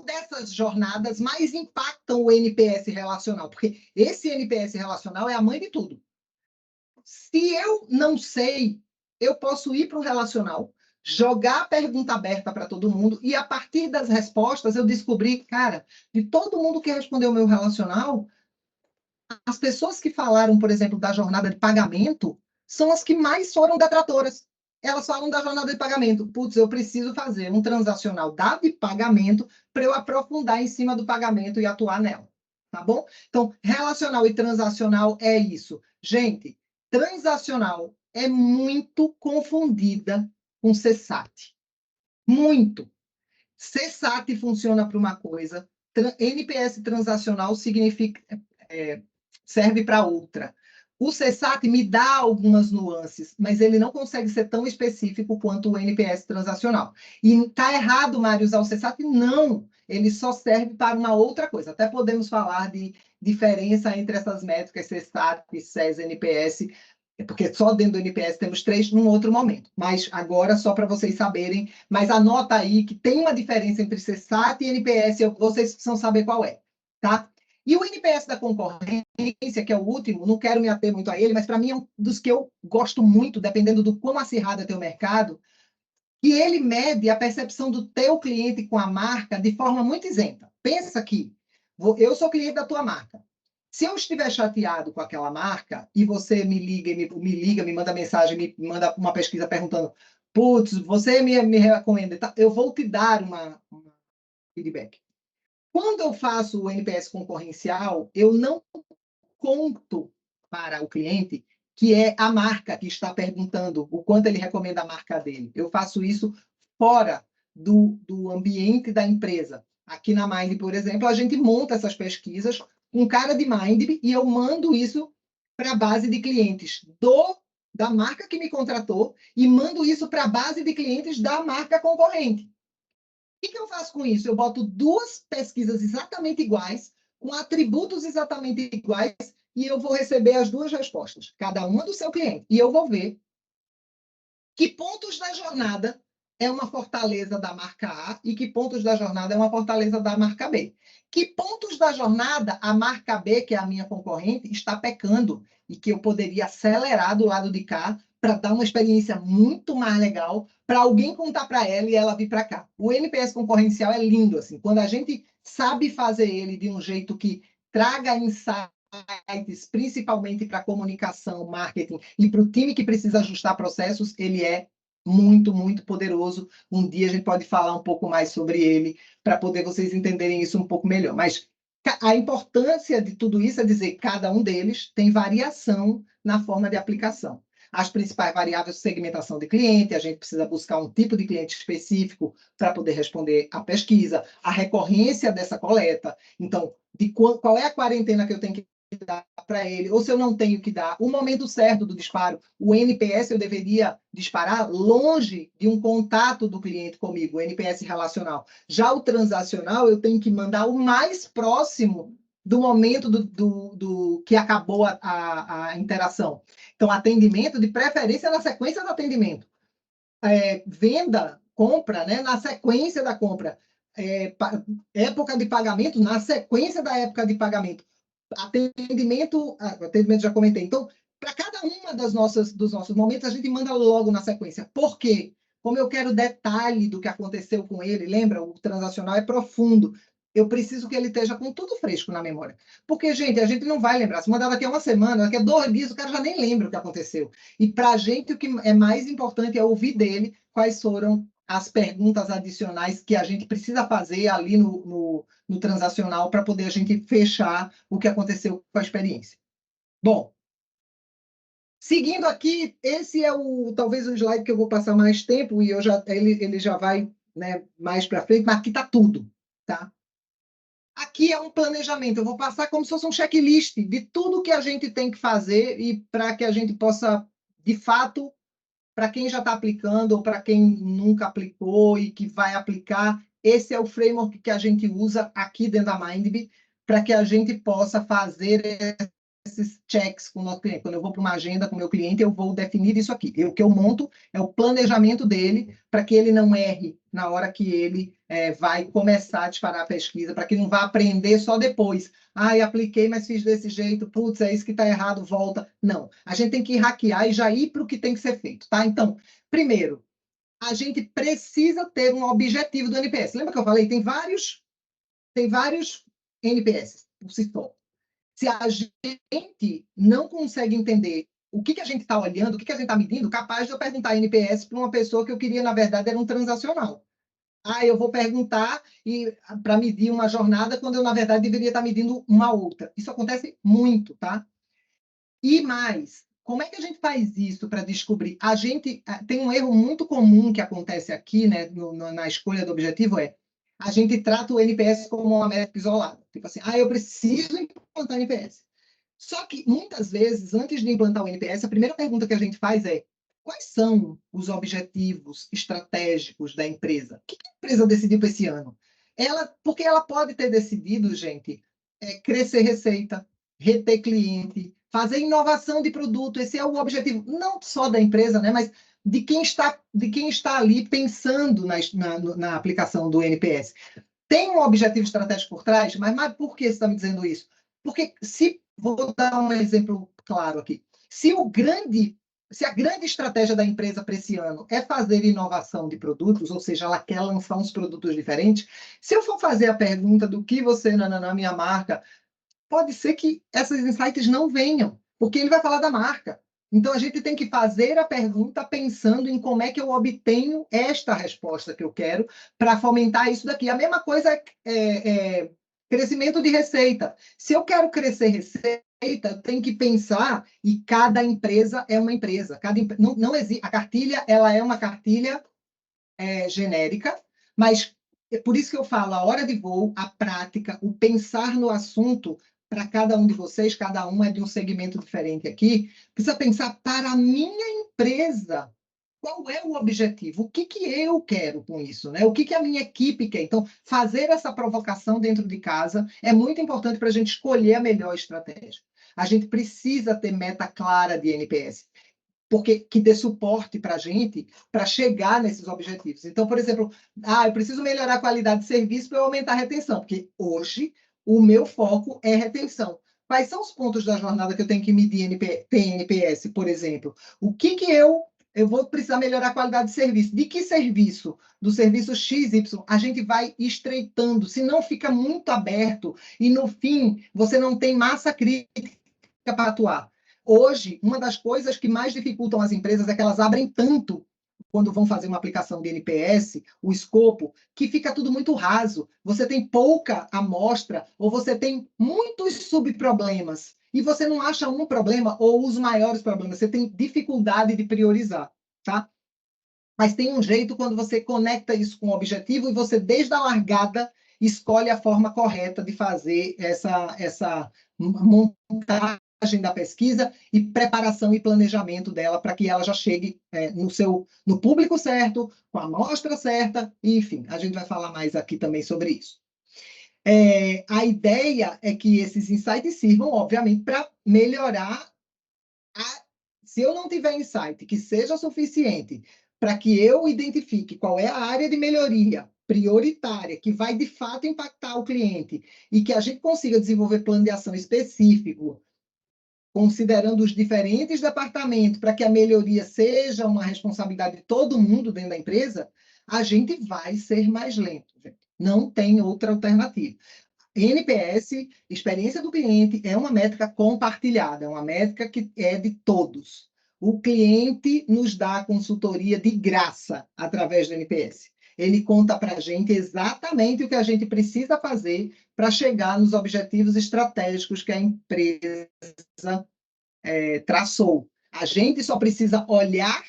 dessas jornadas mais impactam o NPS relacional. Porque esse NPS relacional é a mãe de tudo. Se eu não sei, eu posso ir para o relacional, jogar a pergunta aberta para todo mundo e, a partir das respostas, eu descobri, cara, de todo mundo que respondeu o meu relacional, as pessoas que falaram, por exemplo, da jornada de pagamento, são as que mais foram detratoras. Elas falam da jornada de pagamento. Putz, eu preciso fazer um transacional de pagamento para eu aprofundar em cima do pagamento e atuar nela. Tá bom? Então, relacional e transacional é isso. Gente, transacional é muito confundida com CSAT. Muito. CSAT funciona para uma coisa, NPS transacional significa, serve para outra. O CSAT me dá algumas nuances, mas ele não consegue ser tão específico quanto o NPS transacional. E está errado, Mário, usar o CSAT? Não, ele só serve para uma outra coisa. Até podemos falar de diferença entre essas métricas, CSAT, CES, NPS, porque só dentro do NPS temos 3 num outro momento. Mas agora, só para vocês saberem, mas anota aí que tem uma diferença entre CSAT e NPS, vocês precisam saber qual é, tá? E o NPS da concorrência, que é o último, não quero me ater muito a ele, mas para mim é um dos que eu gosto muito, dependendo do quão acirrado é teu mercado, e ele mede a percepção do teu cliente com a marca de forma muito isenta. Pensa aqui, eu sou cliente da tua marca. Se eu estiver chateado com aquela marca e você me liga, me manda mensagem, me manda uma pesquisa perguntando, putz, você me recomenda, eu vou te dar uma feedback. Quando eu faço o NPS concorrencial, eu não conto para o cliente que é a marca que está perguntando o quanto ele recomenda a marca dele. Eu faço isso fora do ambiente da empresa. Aqui na Mind, por exemplo, a gente monta essas pesquisas com cara de Mind e eu mando isso para a base de clientes da marca que me contratou e mando isso para a base de clientes da marca concorrente. O que eu faço com isso? Eu boto 2 pesquisas exatamente iguais, com atributos exatamente iguais, e eu vou receber as 2 respostas, cada uma do seu cliente. E eu vou ver que pontos da jornada é uma fortaleza da marca A e que pontos da jornada é uma fortaleza da marca B. Que pontos da jornada a marca B, que é a minha concorrente, está pecando e que eu poderia acelerar do lado de cá para dar uma experiência muito mais legal para alguém contar para ela e ela vir para cá. O NPS concorrencial é lindo, assim, quando a gente sabe fazer ele de um jeito que traga insights, principalmente para comunicação, marketing e para o time que precisa ajustar processos, ele é muito, muito poderoso. Um dia a gente pode falar um pouco mais sobre ele para poder vocês entenderem isso um pouco melhor. Mas a importância de tudo isso é dizer que cada um deles tem variação na forma de aplicação. As principais variáveis, segmentação de cliente, a gente precisa buscar um tipo de cliente específico para poder responder à pesquisa, a recorrência dessa coleta. Então, qual é a quarentena que eu tenho que dar para ele, ou se eu não tenho que dar, o momento certo do disparo. O NPS eu deveria disparar longe de um contato do cliente comigo, o NPS relacional. Já o transacional, eu tenho que mandar o mais próximo do momento do que acabou a interação. Então, atendimento, de preferência, na sequência do atendimento. Venda, compra, né, na sequência da compra. Época de pagamento, na sequência da época de pagamento. Atendimento já comentei. Então, para cada uma dos nossos momentos, a gente manda logo na sequência. Por quê? Como eu quero detalhe do que aconteceu com ele, lembra? O transacional é profundo. Eu preciso que ele esteja com tudo fresco na memória. Porque, gente, a gente não vai lembrar. Se mandar daqui a uma semana, daqui a 2 dias, o cara já nem lembra o que aconteceu. E para a gente, o que é mais importante é ouvir dele quais foram as perguntas adicionais que a gente precisa fazer ali no transacional para poder a gente fechar o que aconteceu com a experiência. Bom, seguindo aqui, esse é talvez o slide que eu vou passar mais tempo e ele já vai, né, mais para frente, mas aqui está tudo, tá? Aqui é um planejamento, eu vou passar como se fosse um checklist de tudo que a gente tem que fazer e para que a gente possa, de fato, para quem já está aplicando ou para quem nunca aplicou e que vai aplicar, esse é o framework que a gente usa aqui dentro da Mindbee para que a gente possa fazer esses checks com o nosso cliente. Quando eu vou para uma agenda com o meu cliente, eu vou definir isso aqui. O que eu monto é o planejamento dele para que ele não erre na hora que ele vai começar a disparar a pesquisa, para que não vá aprender só depois. Apliquei, mas fiz desse jeito, putz, é isso que está errado, volta. Não, a gente tem que hackear e já ir para o que tem que ser feito, tá? Então, primeiro, a gente precisa ter um objetivo do NPS. Lembra que eu falei? Tem vários NPS por si só. Se a gente não consegue entender o que a gente está olhando, o que a gente está medindo, capaz de eu perguntar NPS para uma pessoa que eu queria, na verdade, era um transacional. Eu vou perguntar para medir uma jornada quando eu, na verdade, deveria estar medindo uma outra. Isso acontece muito, tá? E mais, Como é que a gente faz isso para descobrir? A gente tem um erro muito comum que acontece aqui, né, na escolha do objetivo, a gente trata o NPS como uma métrica isolada. Tipo assim, eu preciso implantar o NPS. Só que, muitas vezes, antes de implantar o NPS, a primeira pergunta que a gente faz é: quais são os objetivos estratégicos da empresa? O que a empresa decidiu para esse ano? Porque ela pode ter decidido, gente, crescer receita, reter cliente, fazer inovação de produto. Esse é o objetivo, não só da empresa, né, mas de quem está ali pensando na aplicação do NPS. Tem um objetivo estratégico por trás, mas por que você está me dizendo isso? Porque vou dar um exemplo claro aqui. Se a grande estratégia da empresa para esse ano é fazer inovação de produtos, ou seja, ela quer lançar uns produtos diferentes, se eu for fazer a pergunta do que você na minha marca, pode ser que essas insights não venham, porque ele vai falar da marca. Então, a gente tem que fazer a pergunta pensando em como é que eu obtenho esta resposta que eu quero para fomentar isso daqui. A mesma coisa é crescimento de receita. Se eu quero crescer receita, eu tenho que pensar, e cada empresa é uma empresa. Não existe, a cartilha ela é uma cartilha genérica, mas é por isso que eu falo, a hora de voo, a prática, o pensar no assunto, para cada um de vocês, cada um é de um segmento diferente aqui, precisa pensar para a minha empresa. Qual é o objetivo? O que eu quero com isso, né? O que a minha equipe quer? Então, fazer essa provocação dentro de casa é muito importante para a gente escolher a melhor estratégia. A gente precisa ter meta clara de NPS, porque que dê suporte para a gente para chegar nesses objetivos. Então, por exemplo, eu preciso melhorar a qualidade de serviço para eu aumentar a retenção, porque hoje o meu foco é retenção. Quais são os pontos da jornada que eu tenho que medir NPS, por exemplo? O que eu vou precisar melhorar a qualidade de serviço? De que serviço? Do serviço XY, a gente vai estreitando, se não fica muito aberto e no fim você não tem massa crítica para atuar. Hoje, uma das coisas que mais dificultam as empresas é que elas abrem tanto quando vão fazer uma aplicação de NPS, o escopo, que fica tudo muito raso. Você tem pouca amostra ou você tem muitos subproblemas e você não acha um problema ou os maiores problemas. Você tem dificuldade de priorizar, tá? Mas tem um jeito quando você conecta isso com o objetivo e você, desde a largada, escolhe a forma correta de fazer essa montagem da pesquisa e preparação e planejamento dela para que ela já chegue no público certo, com a amostra certa, e, enfim, a gente vai falar mais aqui também sobre isso. A ideia é que esses insights sirvam, obviamente, para melhorar. Se eu não tiver insight que seja suficiente para que eu identifique qual é a área de melhoria prioritária que vai de fato impactar o cliente e que a gente consiga desenvolver plano de ação específico, considerando os diferentes departamentos para que a melhoria seja uma responsabilidade de todo mundo dentro da empresa, a gente vai ser mais lento, gente. Não tem outra alternativa. NPS, experiência do cliente, é uma métrica compartilhada, é uma métrica que é de todos. O cliente nos dá a consultoria de graça através do NPS. Ele conta para a gente exatamente o que a gente precisa fazer para chegar nos objetivos estratégicos que a empresa traçou. A gente só precisa olhar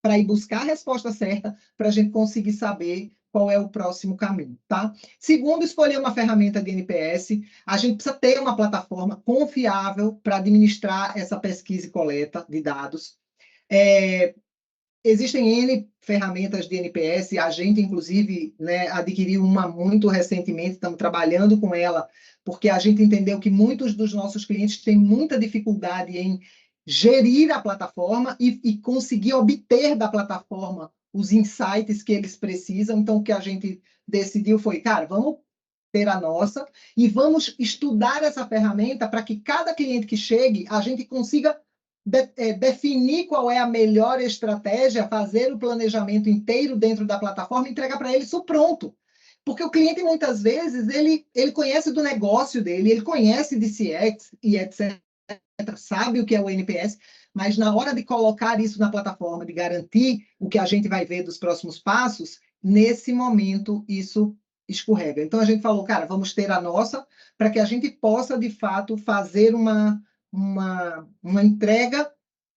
para ir buscar a resposta certa para a gente conseguir saber qual é o próximo caminho, tá? Segundo, escolher uma ferramenta de NPS, a gente precisa ter uma plataforma confiável para administrar essa pesquisa e coleta de dados. Existem N ferramentas de NPS, a gente, inclusive, né, adquiriu uma muito recentemente, estamos trabalhando com ela, porque a gente entendeu que muitos dos nossos clientes têm muita dificuldade em gerir a plataforma e conseguir obter da plataforma os insights que eles precisam. Então, o que a gente decidiu foi, cara, vamos ter a nossa e vamos estudar essa ferramenta para que cada cliente que chegue, a gente consiga definir qual é a melhor estratégia, fazer o planejamento inteiro dentro da plataforma e entregar para ele isso pronto. Porque o cliente, muitas vezes, ele conhece do negócio dele, ele conhece de CX e etc., sabe o que é o NPS, mas na hora de colocar isso na plataforma, de garantir o que a gente vai ver dos próximos passos, nesse momento isso escorrega. Então a gente falou, cara, vamos ter a nossa para que a gente possa, de fato, fazer uma entrega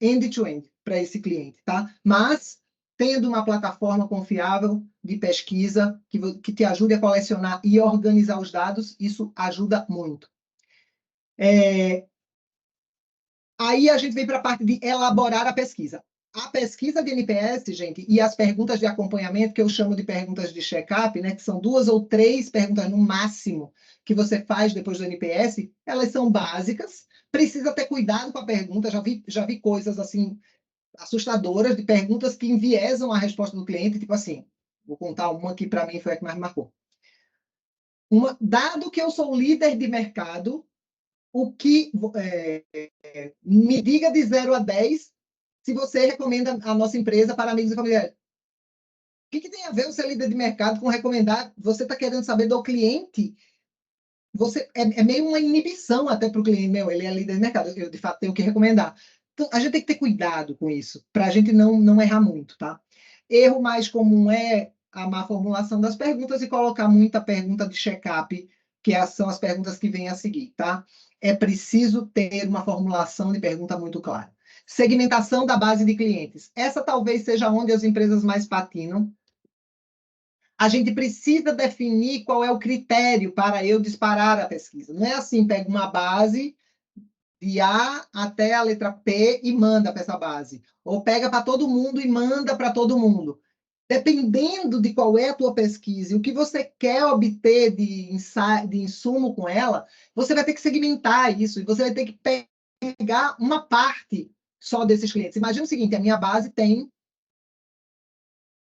end-to-end para esse cliente, tá? Mas tendo uma plataforma confiável de pesquisa que te ajude a colecionar e organizar os dados, isso ajuda muito. Aí a gente vem para a parte de elaborar a pesquisa. A pesquisa de NPS, gente, e as perguntas de acompanhamento, que eu chamo de perguntas de check-up, né, que são 2 ou 3 perguntas no máximo que você faz depois do NPS, elas são básicas, precisa ter cuidado com a pergunta, já vi coisas assim assustadoras de perguntas que enviesam a resposta do cliente, tipo assim, vou contar uma que para mim foi a que mais me marcou. Dado que eu sou líder de mercado, o que me diga de 0 a 10 se você recomenda a nossa empresa para amigos e familiares. O que tem a ver o ser líder de mercado com recomendar? Você está querendo saber do cliente? É meio uma inibição até para o cliente. Meu, ele é líder de mercado, eu de fato tenho que recomendar. Então, a gente tem que ter cuidado com isso, para a gente não errar muito, tá? Erro mais comum é a má formulação das perguntas e colocar muita pergunta de check-up, que são as perguntas que vêm a seguir, tá? É preciso ter uma formulação de pergunta muito clara. Segmentação da base de clientes. Essa talvez seja onde as empresas mais patinam. A gente precisa definir qual é o critério para eu disparar a pesquisa. Não é assim, pega uma base de A até a letra P e manda para essa base. Ou pega para todo mundo e manda para todo mundo. Dependendo de qual é a tua pesquisa e o que você quer obter de insumo com ela, você vai ter que segmentar isso e você vai ter que pegar uma parte só desses clientes. Imagina o seguinte, a minha base tem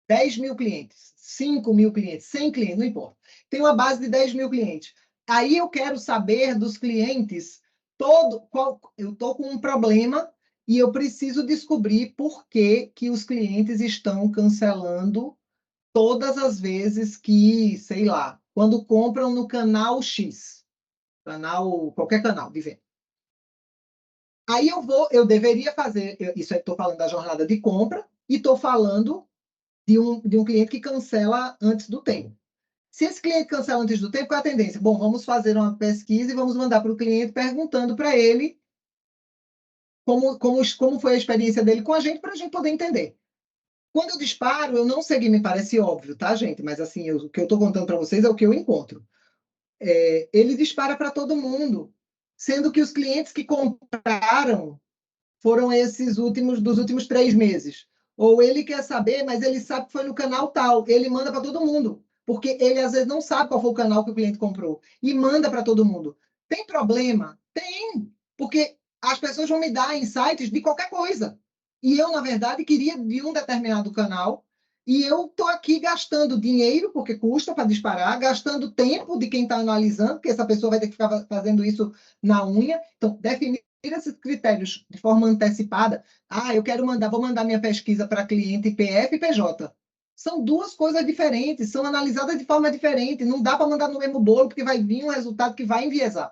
10 mil clientes, 5 mil clientes, 100 clientes, não importa. Tem uma base de 10 mil clientes. Aí eu quero saber dos clientes eu estou com um problema e eu preciso descobrir por que os clientes estão cancelando todas as vezes que, sei lá, quando compram no canal X, qualquer canal de venda. Aí eu deveria fazer, isso estou falando da jornada de compra e estou falando de um cliente que cancela antes do tempo. Se esse cliente cancela antes do tempo, qual é a tendência? Bom, vamos fazer uma pesquisa e vamos mandar para o cliente perguntando para ele como foi a experiência dele com a gente, para a gente poder entender. Quando eu disparo, eu não segui, me parece óbvio, tá, gente? Mas assim, o que eu estou contando para vocês é o que eu encontro. Ele dispara para todo mundo, sendo que os clientes que compraram foram esses dos últimos 3 meses. Ou ele quer saber, mas ele sabe que foi no canal tal. Ele manda para todo mundo. Porque ele, às vezes, não sabe qual foi o canal que o cliente comprou. E manda para todo mundo. Tem problema? Tem. Porque as pessoas vão me dar insights de qualquer coisa. E eu, na verdade, queria de um determinado canal. E eu estou aqui gastando dinheiro, porque custa para disparar, gastando tempo de quem está analisando, porque essa pessoa vai ter que ficar fazendo isso na unha. Então, definir esses critérios de forma antecipada. Eu vou mandar minha pesquisa para cliente PF e PJ. São 2 coisas diferentes, são analisadas de forma diferente. Não dá para mandar no mesmo bolo, porque vai vir um resultado que vai enviesar.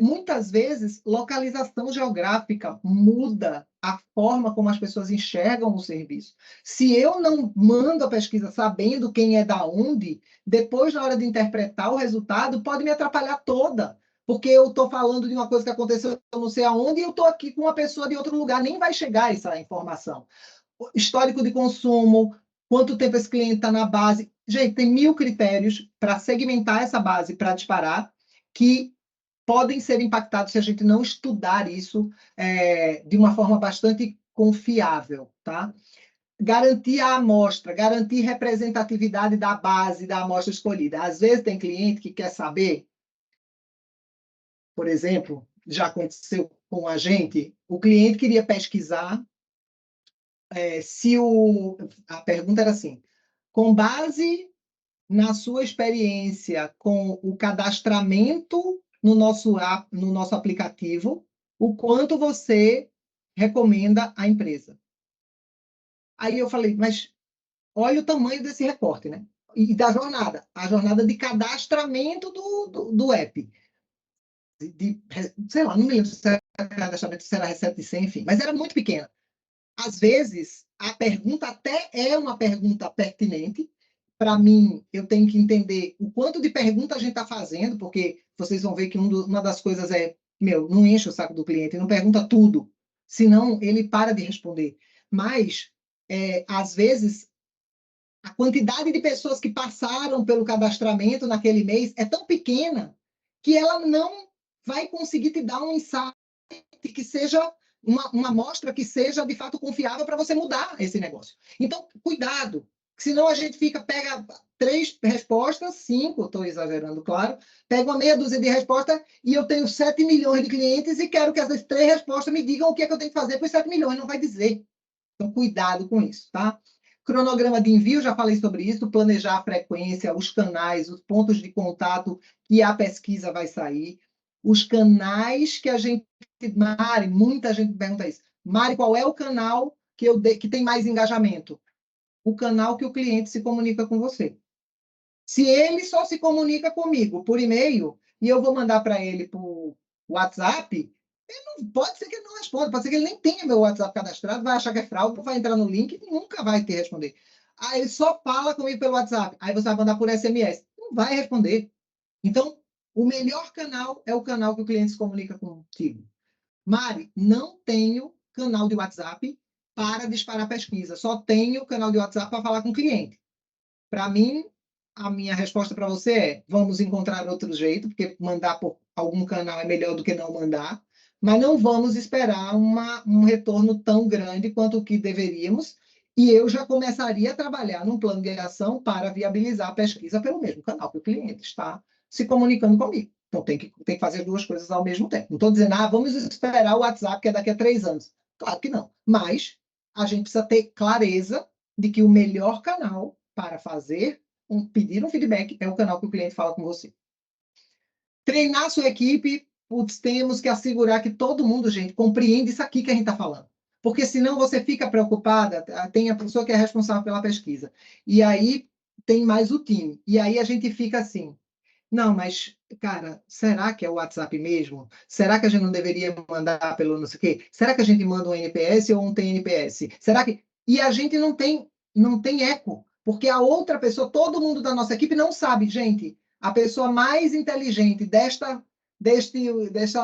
Muitas vezes, localização geográfica muda a forma como as pessoas enxergam o serviço. Se eu não mando a pesquisa sabendo quem é da onde, depois, na hora de interpretar o resultado, pode me atrapalhar toda, porque eu estou falando de uma coisa que aconteceu não sei aonde e eu estou aqui com uma pessoa de outro lugar, nem vai chegar essa informação. Histórico de consumo, quanto tempo esse cliente está na base. Gente, tem 1000 critérios para segmentar essa base, para disparar, que podem ser impactados se a gente não estudar isso de uma forma bastante confiável, tá? Garantir a amostra, garantir representatividade da base da amostra escolhida. Às vezes tem cliente que quer saber, por exemplo, já aconteceu com a gente, o cliente queria pesquisar a pergunta era assim, com base na sua experiência com o cadastramento no nosso aplicativo, o quanto você recomenda a empresa. Aí eu falei, mas olha o tamanho desse recorte, né? E da jornada, a jornada de cadastramento do app. Sei lá, não me lembro se era cadastramento, se era receita de 100, enfim, mas era muito pequena. Às vezes, a pergunta até é uma pergunta pertinente. Para mim, eu tenho que entender o quanto de pergunta a gente está fazendo, porque vocês vão ver que uma das coisas não enche o saco do cliente, não pergunta tudo. senão ele para de responder. Mas, às vezes, a quantidade de pessoas que passaram pelo cadastramento naquele mês é tão pequena que ela não vai conseguir te dar um insight que seja uma amostra que seja de fato confiável para você mudar esse negócio. Então, cuidado, senão a gente pega 3 respostas, 5, estou exagerando, claro, pega uma meia dúzia de respostas e eu tenho 7 milhões de clientes e quero que essas 3 respostas me digam o que é que eu tenho que fazer com os 7 milhões, não vai dizer. Então, cuidado com isso, tá? Cronograma de envio, já falei sobre isso, planejar a frequência, os canais, os pontos de contato que a pesquisa vai sair, os canais que a gente... Mari, muita gente pergunta isso. Mari, qual é o canal que tem mais engajamento? O canal que o cliente se comunica com você. Se ele só se comunica comigo por e-mail e eu vou mandar para ele por WhatsApp, pode ser que ele não responda, pode ser que ele nem tenha meu WhatsApp cadastrado, vai achar que é fraude, vai entrar no link e nunca vai te responder. Aí ele só fala comigo pelo WhatsApp, aí você vai mandar por SMS, não vai responder. Então, o melhor canal é o canal que o cliente se comunica contigo. Mari, não tenho canal de WhatsApp para disparar pesquisa, só tenho canal de WhatsApp para falar com o cliente. Para mim, a minha resposta para você é: vamos encontrar outro jeito, porque mandar por algum canal é melhor do que não mandar, mas não vamos esperar um retorno tão grande quanto o que deveríamos, e eu já começaria a trabalhar num plano de ação para viabilizar a pesquisa pelo mesmo canal que o cliente está se comunicando comigo. Então, tem que fazer 2 coisas ao mesmo tempo. Não estou dizendo, vamos esperar o WhatsApp, que é daqui a 3 anos. Claro que não. Mas a gente precisa ter clareza de que o melhor canal para pedir um feedback é o canal que o cliente fala com você. Treinar a sua equipe, temos que assegurar que todo mundo, gente, compreende isso aqui que a gente está falando. Porque senão você fica preocupada, tem a pessoa que é responsável pela pesquisa, e aí tem mais o time. E aí a gente fica assim, não, mas, cara, será que é o WhatsApp mesmo? Será que a gente não deveria mandar pelo não sei o quê? Será que a gente manda um NPS ou um TNPS? Será que... E a gente não tem eco, porque a outra pessoa, todo mundo da nossa equipe não sabe. Gente, a pessoa mais inteligente desta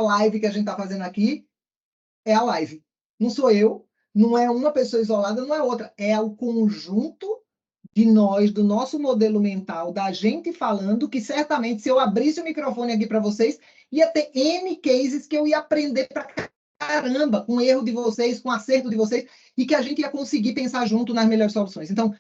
live que a gente está fazendo aqui é a live. Não sou eu, não é uma pessoa isolada, não é outra. É o conjunto de nós, do nosso modelo mental, da gente falando, que certamente, se eu abrisse o microfone aqui para vocês, ia ter N cases que eu ia aprender para caramba, com o erro de vocês, com o acerto de vocês, e que a gente ia conseguir pensar junto nas melhores soluções. Então,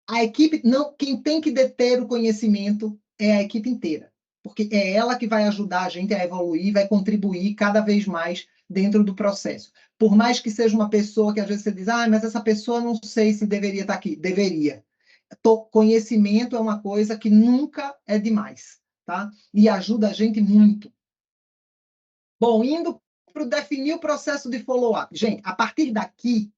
a equipe, não, quem tem que deter o conhecimento é a equipe inteira, porque é ela que vai ajudar a gente a evoluir, vai contribuir cada vez mais dentro do processo. Por mais que seja uma pessoa que às vezes você diz, mas essa pessoa não sei se deveria estar aqui. Deveria. Conhecimento é uma coisa que nunca é demais, tá? E ajuda a gente muito. Bom, indo para definir o processo de follow-up. Gente, a partir daqui,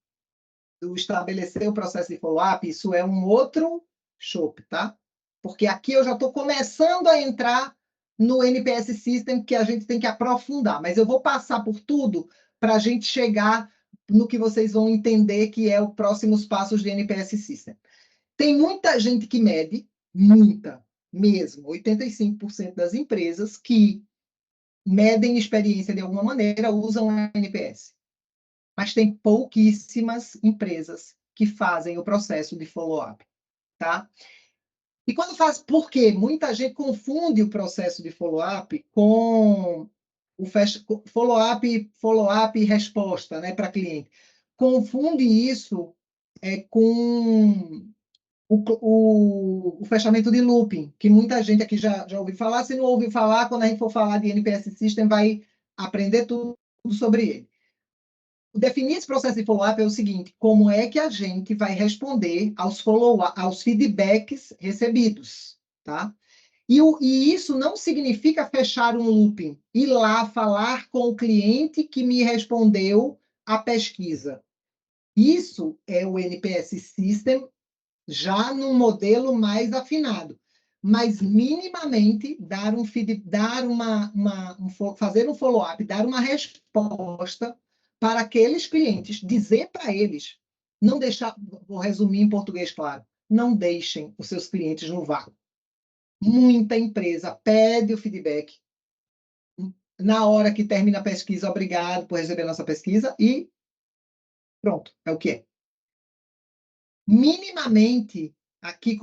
do estabelecer o processo de follow-up, isso é um outro chope, tá? Porque aqui eu já estou começando a entrar no NPS System, que a gente tem que aprofundar, mas eu vou passar por tudo para a gente chegar no que vocês vão entender que é os próximos passos de NPS System. Tem muita gente que mede, muita mesmo, 85% das empresas que medem experiência de alguma maneira usam a NPS. Mas tem pouquíssimas empresas que fazem o processo de follow-up, tá? E quando faz, por quê? Muita gente confunde o processo de follow-up com o follow-up e resposta, né, para cliente. Confunde isso com o fechamento de looping, que muita gente aqui já ouviu falar. Se não ouviu falar, quando a gente for falar de NPS System, vai aprender tudo sobre ele. Definir esse processo de follow-up é o seguinte: como é que a gente vai responder aos feedbacks recebidos, tá? E isso não significa fechar um looping, ir lá falar com o cliente que me respondeu a pesquisa. Isso é o NPS System já num modelo mais afinado, mas minimamente fazer um follow-up, dar uma resposta para aqueles clientes, dizer para eles, não deixar, vou resumir em português claro, não deixem os seus clientes no vácuo. Muita empresa pede o feedback, na hora que termina a pesquisa, obrigado por receber a nossa pesquisa, e pronto, é o que é. Minimamente, aqui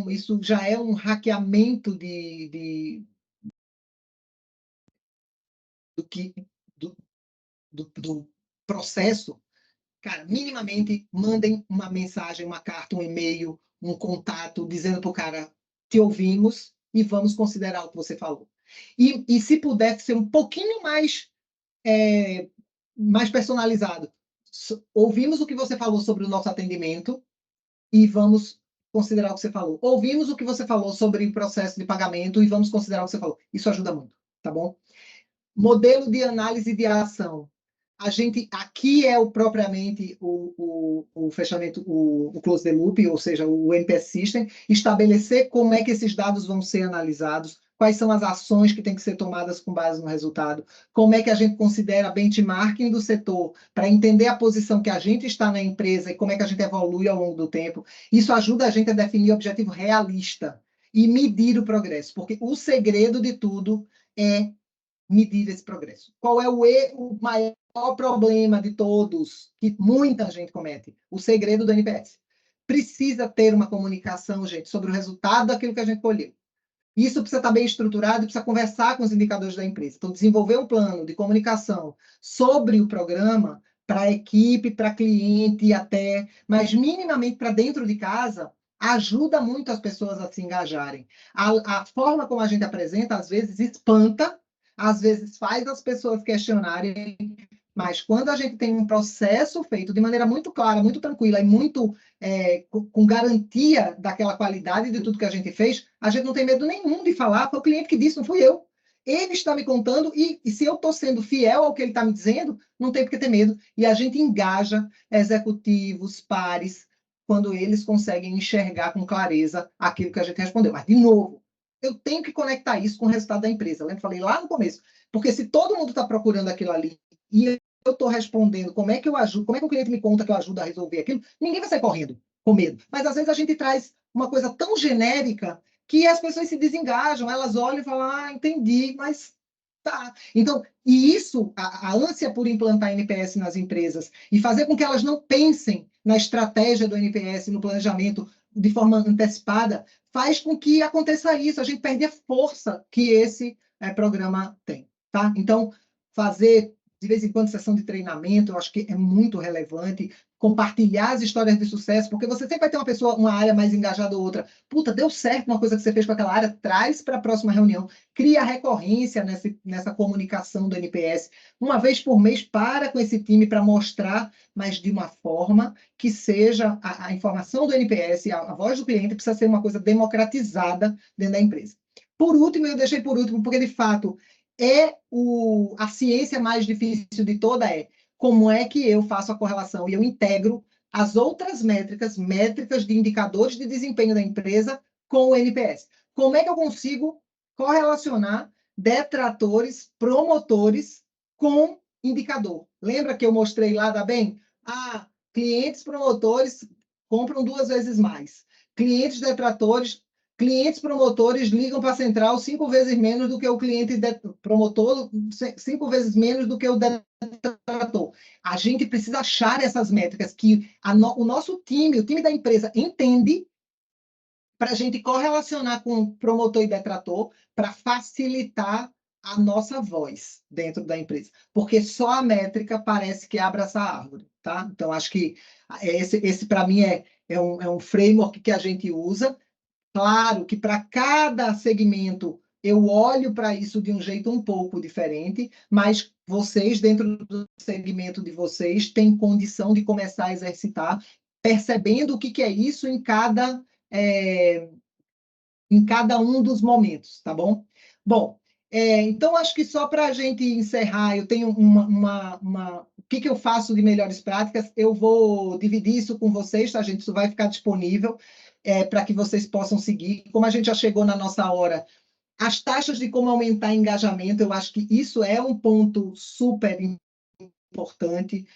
isso já é um hackeamento do, que, do, do processo. Cara, minimamente mandem uma mensagem, uma carta, um e-mail, um contato, dizendo para o cara, te ouvimos e vamos considerar o que você falou. E se puder ser um pouquinho mais personalizado, ouvimos o que você falou sobre o nosso atendimento e vamos considerar o que você falou. Ouvimos o que você falou sobre o processo de pagamento e vamos considerar o que você falou. Isso ajuda muito, tá bom? Modelo de análise de ação. A gente, aqui é propriamente o fechamento, o close the loop, ou seja, o NPS System, estabelecer como é que esses dados vão ser analisados, quais são as ações que têm que ser tomadas com base no resultado, como é que a gente considera benchmarking do setor para entender a posição que a gente está na empresa e como é que a gente evolui ao longo do tempo. Isso ajuda a gente a definir objetivo realista e medir o progresso, porque o segredo de tudo é medir esse progresso. Qual é o maior problema de todos, que muita gente comete? O segredo do NPS. Precisa ter uma comunicação, gente, sobre o resultado daquilo que a gente colheu. Isso precisa estar bem estruturado e precisa conversar com os indicadores da empresa. Então, desenvolver um plano de comunicação sobre o programa para a equipe, para cliente e até, mas minimamente para dentro de casa, ajuda muito as pessoas a se engajarem. A forma como a gente apresenta, às vezes, espanta, às vezes faz as pessoas questionarem, mas quando a gente tem um processo feito de maneira muito clara, muito tranquila e muito com garantia daquela qualidade de tudo que a gente fez, a gente não tem medo nenhum de falar, foi o cliente que disse, não fui eu. Ele está me contando e se eu estou sendo fiel ao que ele está me dizendo, não tem por que ter medo. E a gente engaja executivos, pares, quando eles conseguem enxergar com clareza aquilo que a gente respondeu. Mas, de novo, eu tenho que conectar isso com o resultado da empresa. Lembra? Falei lá no começo. Porque se todo mundo está procurando aquilo ali e eu estou respondendo como é que eu ajudo, como é que o cliente me conta que eu ajudo a resolver aquilo, ninguém vai sair correndo com medo. Mas às vezes a gente traz uma coisa tão genérica que as pessoas se desengajam, elas olham e falam, ah, entendi, mas tá. Então, e isso, a ânsia por implantar NPS nas empresas e fazer com que elas não pensem na estratégia do NPS, no planejamento de forma antecipada, faz com que aconteça isso, a gente perde a força que esse programa tem, tá? Então, fazer de vez em quando sessão de treinamento, eu acho que é muito relevante, compartilhar as histórias de sucesso, porque você sempre vai ter uma pessoa, uma área mais engajada ou outra. Puta, deu certo uma coisa que você fez com aquela área, traz para a próxima reunião, cria recorrência nessa comunicação do NPS. Uma vez por mês, para com esse time para mostrar, mas de uma forma que seja a informação do NPS, a voz do cliente precisa ser uma coisa democratizada dentro da empresa. Por último, eu deixei por último, porque de fato a ciência mais difícil de toda é como é que eu faço a correlação e eu integro as outras métricas de indicadores de desempenho da empresa com o NPS. Como é que eu consigo correlacionar detratores, promotores com indicador? Lembra que eu mostrei lá da bem? Ah, clientes promotores compram 2 vezes mais. Clientes detratores, clientes promotores ligam para a central 5 vezes menos do que o cliente promotor, 5 vezes menos do que o detrator. A gente precisa achar essas métricas que o nosso time, o time da empresa, entende para a gente correlacionar com promotor e detrator para facilitar a nossa voz dentro da empresa. Porque só a métrica parece que abraça a árvore, tá? Então, acho que esse para mim, é um framework que a gente usa. Claro que para cada segmento eu olho para isso de um jeito um pouco diferente, mas vocês, dentro do segmento de vocês, têm condição de começar a exercitar, percebendo o que é isso em cada um dos momentos, tá bom? Bom, então acho que só para a gente encerrar, eu tenho o que eu faço de melhores práticas, eu vou dividir isso com vocês, tá, gente? Isso vai ficar disponível para que vocês possam seguir. Como a gente já chegou na nossa hora, as taxas de como aumentar engajamento, eu acho que isso é um ponto super importante.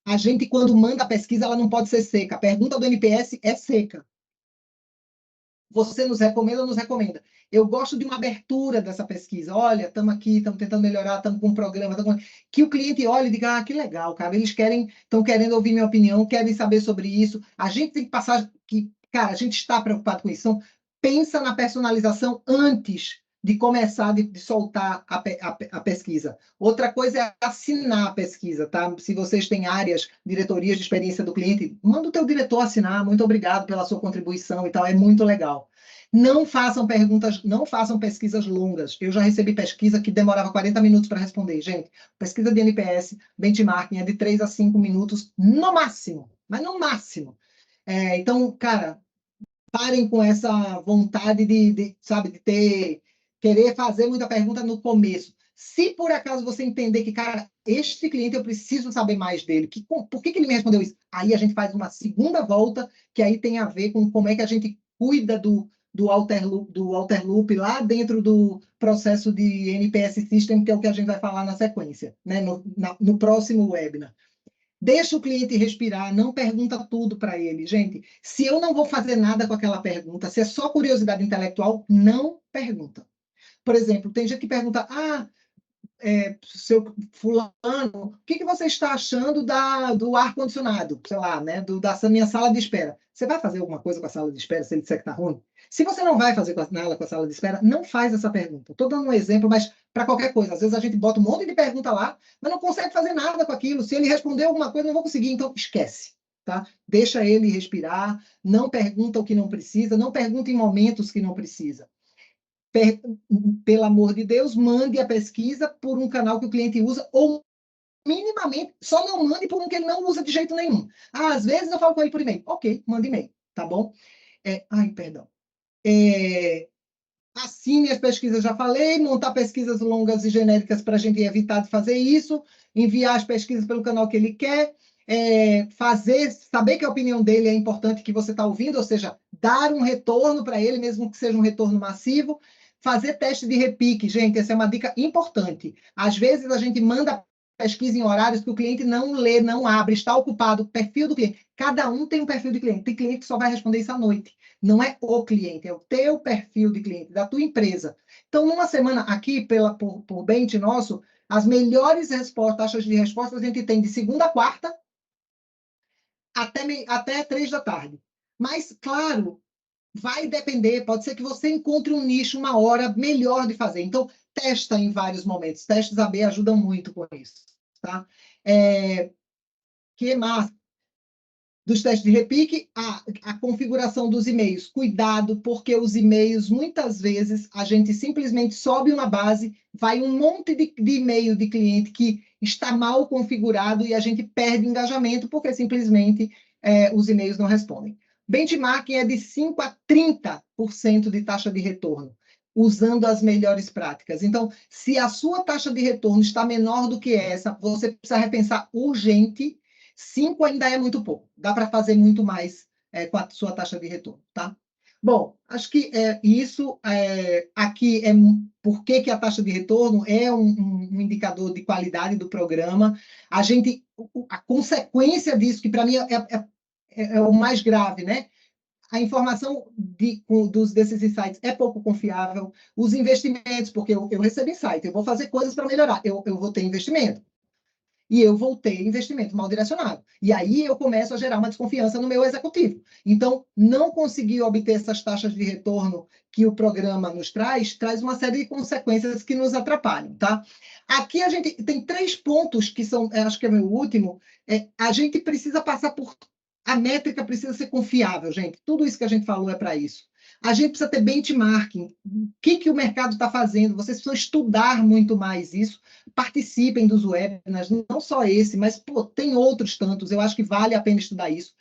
A gente, quando manda a pesquisa, ela não pode ser seca. A pergunta do NPS é seca. você nos recomenda ou nos recomenda. Eu gosto de uma abertura dessa pesquisa. Olha, estamos aqui, estamos tentando melhorar, estamos com um programa, que o cliente olhe e diga, que legal, cara, eles estão querendo ouvir minha opinião, querem saber sobre isso. A gente tem que passar que, cara, a gente está preocupado com isso. Então, pensa na personalização antes de começar, de soltar a pesquisa. Outra coisa é assinar a pesquisa, tá? Se vocês têm áreas, diretorias de experiência do cliente, manda o teu diretor assinar, muito obrigado pela sua contribuição e tal, é muito legal. Não façam perguntas, não façam pesquisas longas. Eu já recebi pesquisa que demorava 40 minutos para responder. Gente, pesquisa de NPS, benchmarking, é de 3 a 5 minutos no máximo, mas no máximo. Então, cara, parem com essa vontade sabe, querer fazer muita pergunta no começo. Se por acaso você entender que, cara, este cliente eu preciso saber mais dele, por que ele me respondeu isso? Aí a gente faz uma segunda volta, que aí tem a ver com como é que a gente cuida do Outer Loop lá dentro do processo de NPS System, que é o que a gente vai falar na sequência, né? No próximo webinar. Deixa o cliente respirar, não pergunta tudo para ele. Gente, se eu não vou fazer nada com aquela pergunta, se é só curiosidade intelectual, não pergunta. Por exemplo, tem gente que pergunta, seu fulano, o que você está achando do ar-condicionado? Sei lá, né? Da minha sala de espera. Você vai fazer alguma coisa com a sala de espera se ele disser que está ruim? Se você não vai fazer nada com a sala de espera, não faz essa pergunta. Estou dando um exemplo, mas para qualquer coisa. Às vezes a gente bota um monte de pergunta lá, mas não consegue fazer nada com aquilo. Se ele responder alguma coisa, eu não vou conseguir. Então, esquece. Tá? Deixa ele respirar, não pergunta o que não precisa, não pergunta em momentos que não precisa. Pelo amor de Deus, mande a pesquisa por um canal que o cliente usa, ou minimamente, só não mande por um que ele não usa de jeito nenhum. Às vezes eu falo com ele por e-mail. Ok, manda e-mail, tá bom? Perdão. Assine as pesquisas, já falei, montar pesquisas longas e genéricas para a gente evitar de fazer isso, enviar as pesquisas pelo canal que ele quer, saber que a opinião dele é importante, que você está ouvindo, ou seja, dar um retorno para ele, mesmo que seja um retorno massivo, fazer teste de repique, gente, essa é uma dica importante. Às vezes a gente manda pesquisa em horários que o cliente não lê, não abre, está ocupado, perfil do cliente. Cada um tem um perfil de cliente, tem cliente que só vai responder isso à noite. Não é o cliente, é o teu perfil de cliente, da tua empresa. Então, numa semana aqui, por bench nosso, as melhores taxas de resposta a gente tem de segunda a quarta até 3 da tarde. Mas, claro, vai depender, pode ser que você encontre um nicho, uma hora melhor de fazer. Então, testa em vários momentos. Testes AB ajudam muito com isso. Tá? Que mais? Dos testes de repique, a configuração dos e-mails. Cuidado, porque os e-mails, muitas vezes, a gente simplesmente sobe uma base, vai um monte de e-mail de cliente que está mal configurado e a gente perde engajamento, porque simplesmente os e-mails não respondem. Benchmarking é de 5% a 30% de taxa de retorno, usando as melhores práticas. Então, se a sua taxa de retorno está menor do que essa, você precisa repensar urgente. 5 ainda é muito pouco. Dá para fazer muito mais com a sua taxa de retorno, tá? Bom, acho que isso aqui é por que a taxa de retorno é um indicador de qualidade do programa. A consequência disso, que para mim é o mais grave, né? A informação desses insights é pouco confiável. Os investimentos, porque eu recebo insight, eu vou fazer coisas para melhorar, eu vou ter investimento. E eu vou ter investimento mal direcionado. E aí eu começo a gerar uma desconfiança no meu executivo. Então, não conseguir obter essas taxas de retorno que o programa nos traz uma série de consequências que nos atrapalham, tá? Aqui a gente tem 3 pontos que são, acho que é o meu último, a gente precisa passar por... A métrica precisa ser confiável, gente. Tudo isso que a gente falou é para isso. A gente precisa ter benchmarking. O que o mercado está fazendo? Vocês precisam estudar muito mais isso. Participem dos webinars, não só esse, mas tem outros tantos. Eu acho que vale a pena estudar isso.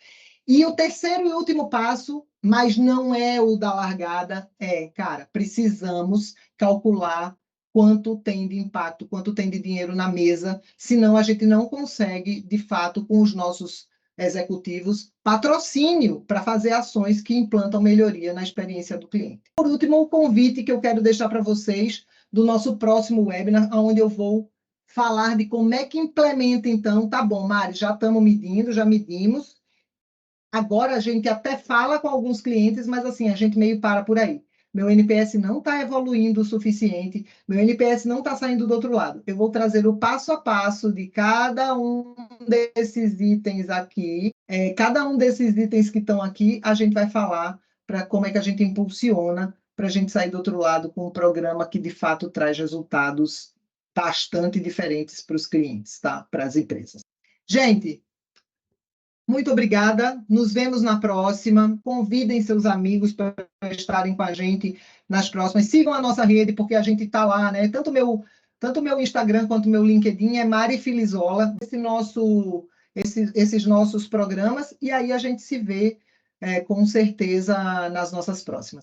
E o terceiro e último passo, mas não é o da largada, cara, precisamos calcular quanto tem de impacto, quanto tem de dinheiro na mesa, senão a gente não consegue, de fato, com os nossos executivos, patrocínio para fazer ações que implantam melhoria na experiência do cliente. Por último, o convite que eu quero deixar para vocês do nosso próximo webinar, onde eu vou falar de como é que implementa, então, tá bom, Mari, já estamos medindo, já medimos, Agora a gente até fala com alguns clientes, mas assim, a gente meio para por aí. Meu NPS não está evoluindo o suficiente, meu NPS não está saindo do outro lado. Eu vou trazer o passo a passo de cada um desses itens aqui. Cada um desses itens que estão aqui, a gente vai falar para como é que a gente impulsiona para a gente sair do outro lado com um programa que de fato traz resultados bastante diferentes para os clientes, tá? Para as empresas. Gente, muito obrigada. Nos vemos na próxima. Convidem seus amigos para estarem com a gente nas próximas. Sigam a nossa rede, porque a gente está lá, né? Tanto meu Instagram quanto meu LinkedIn é Mari Filizola, esses nossos programas, e aí a gente se vê com certeza nas nossas próximas.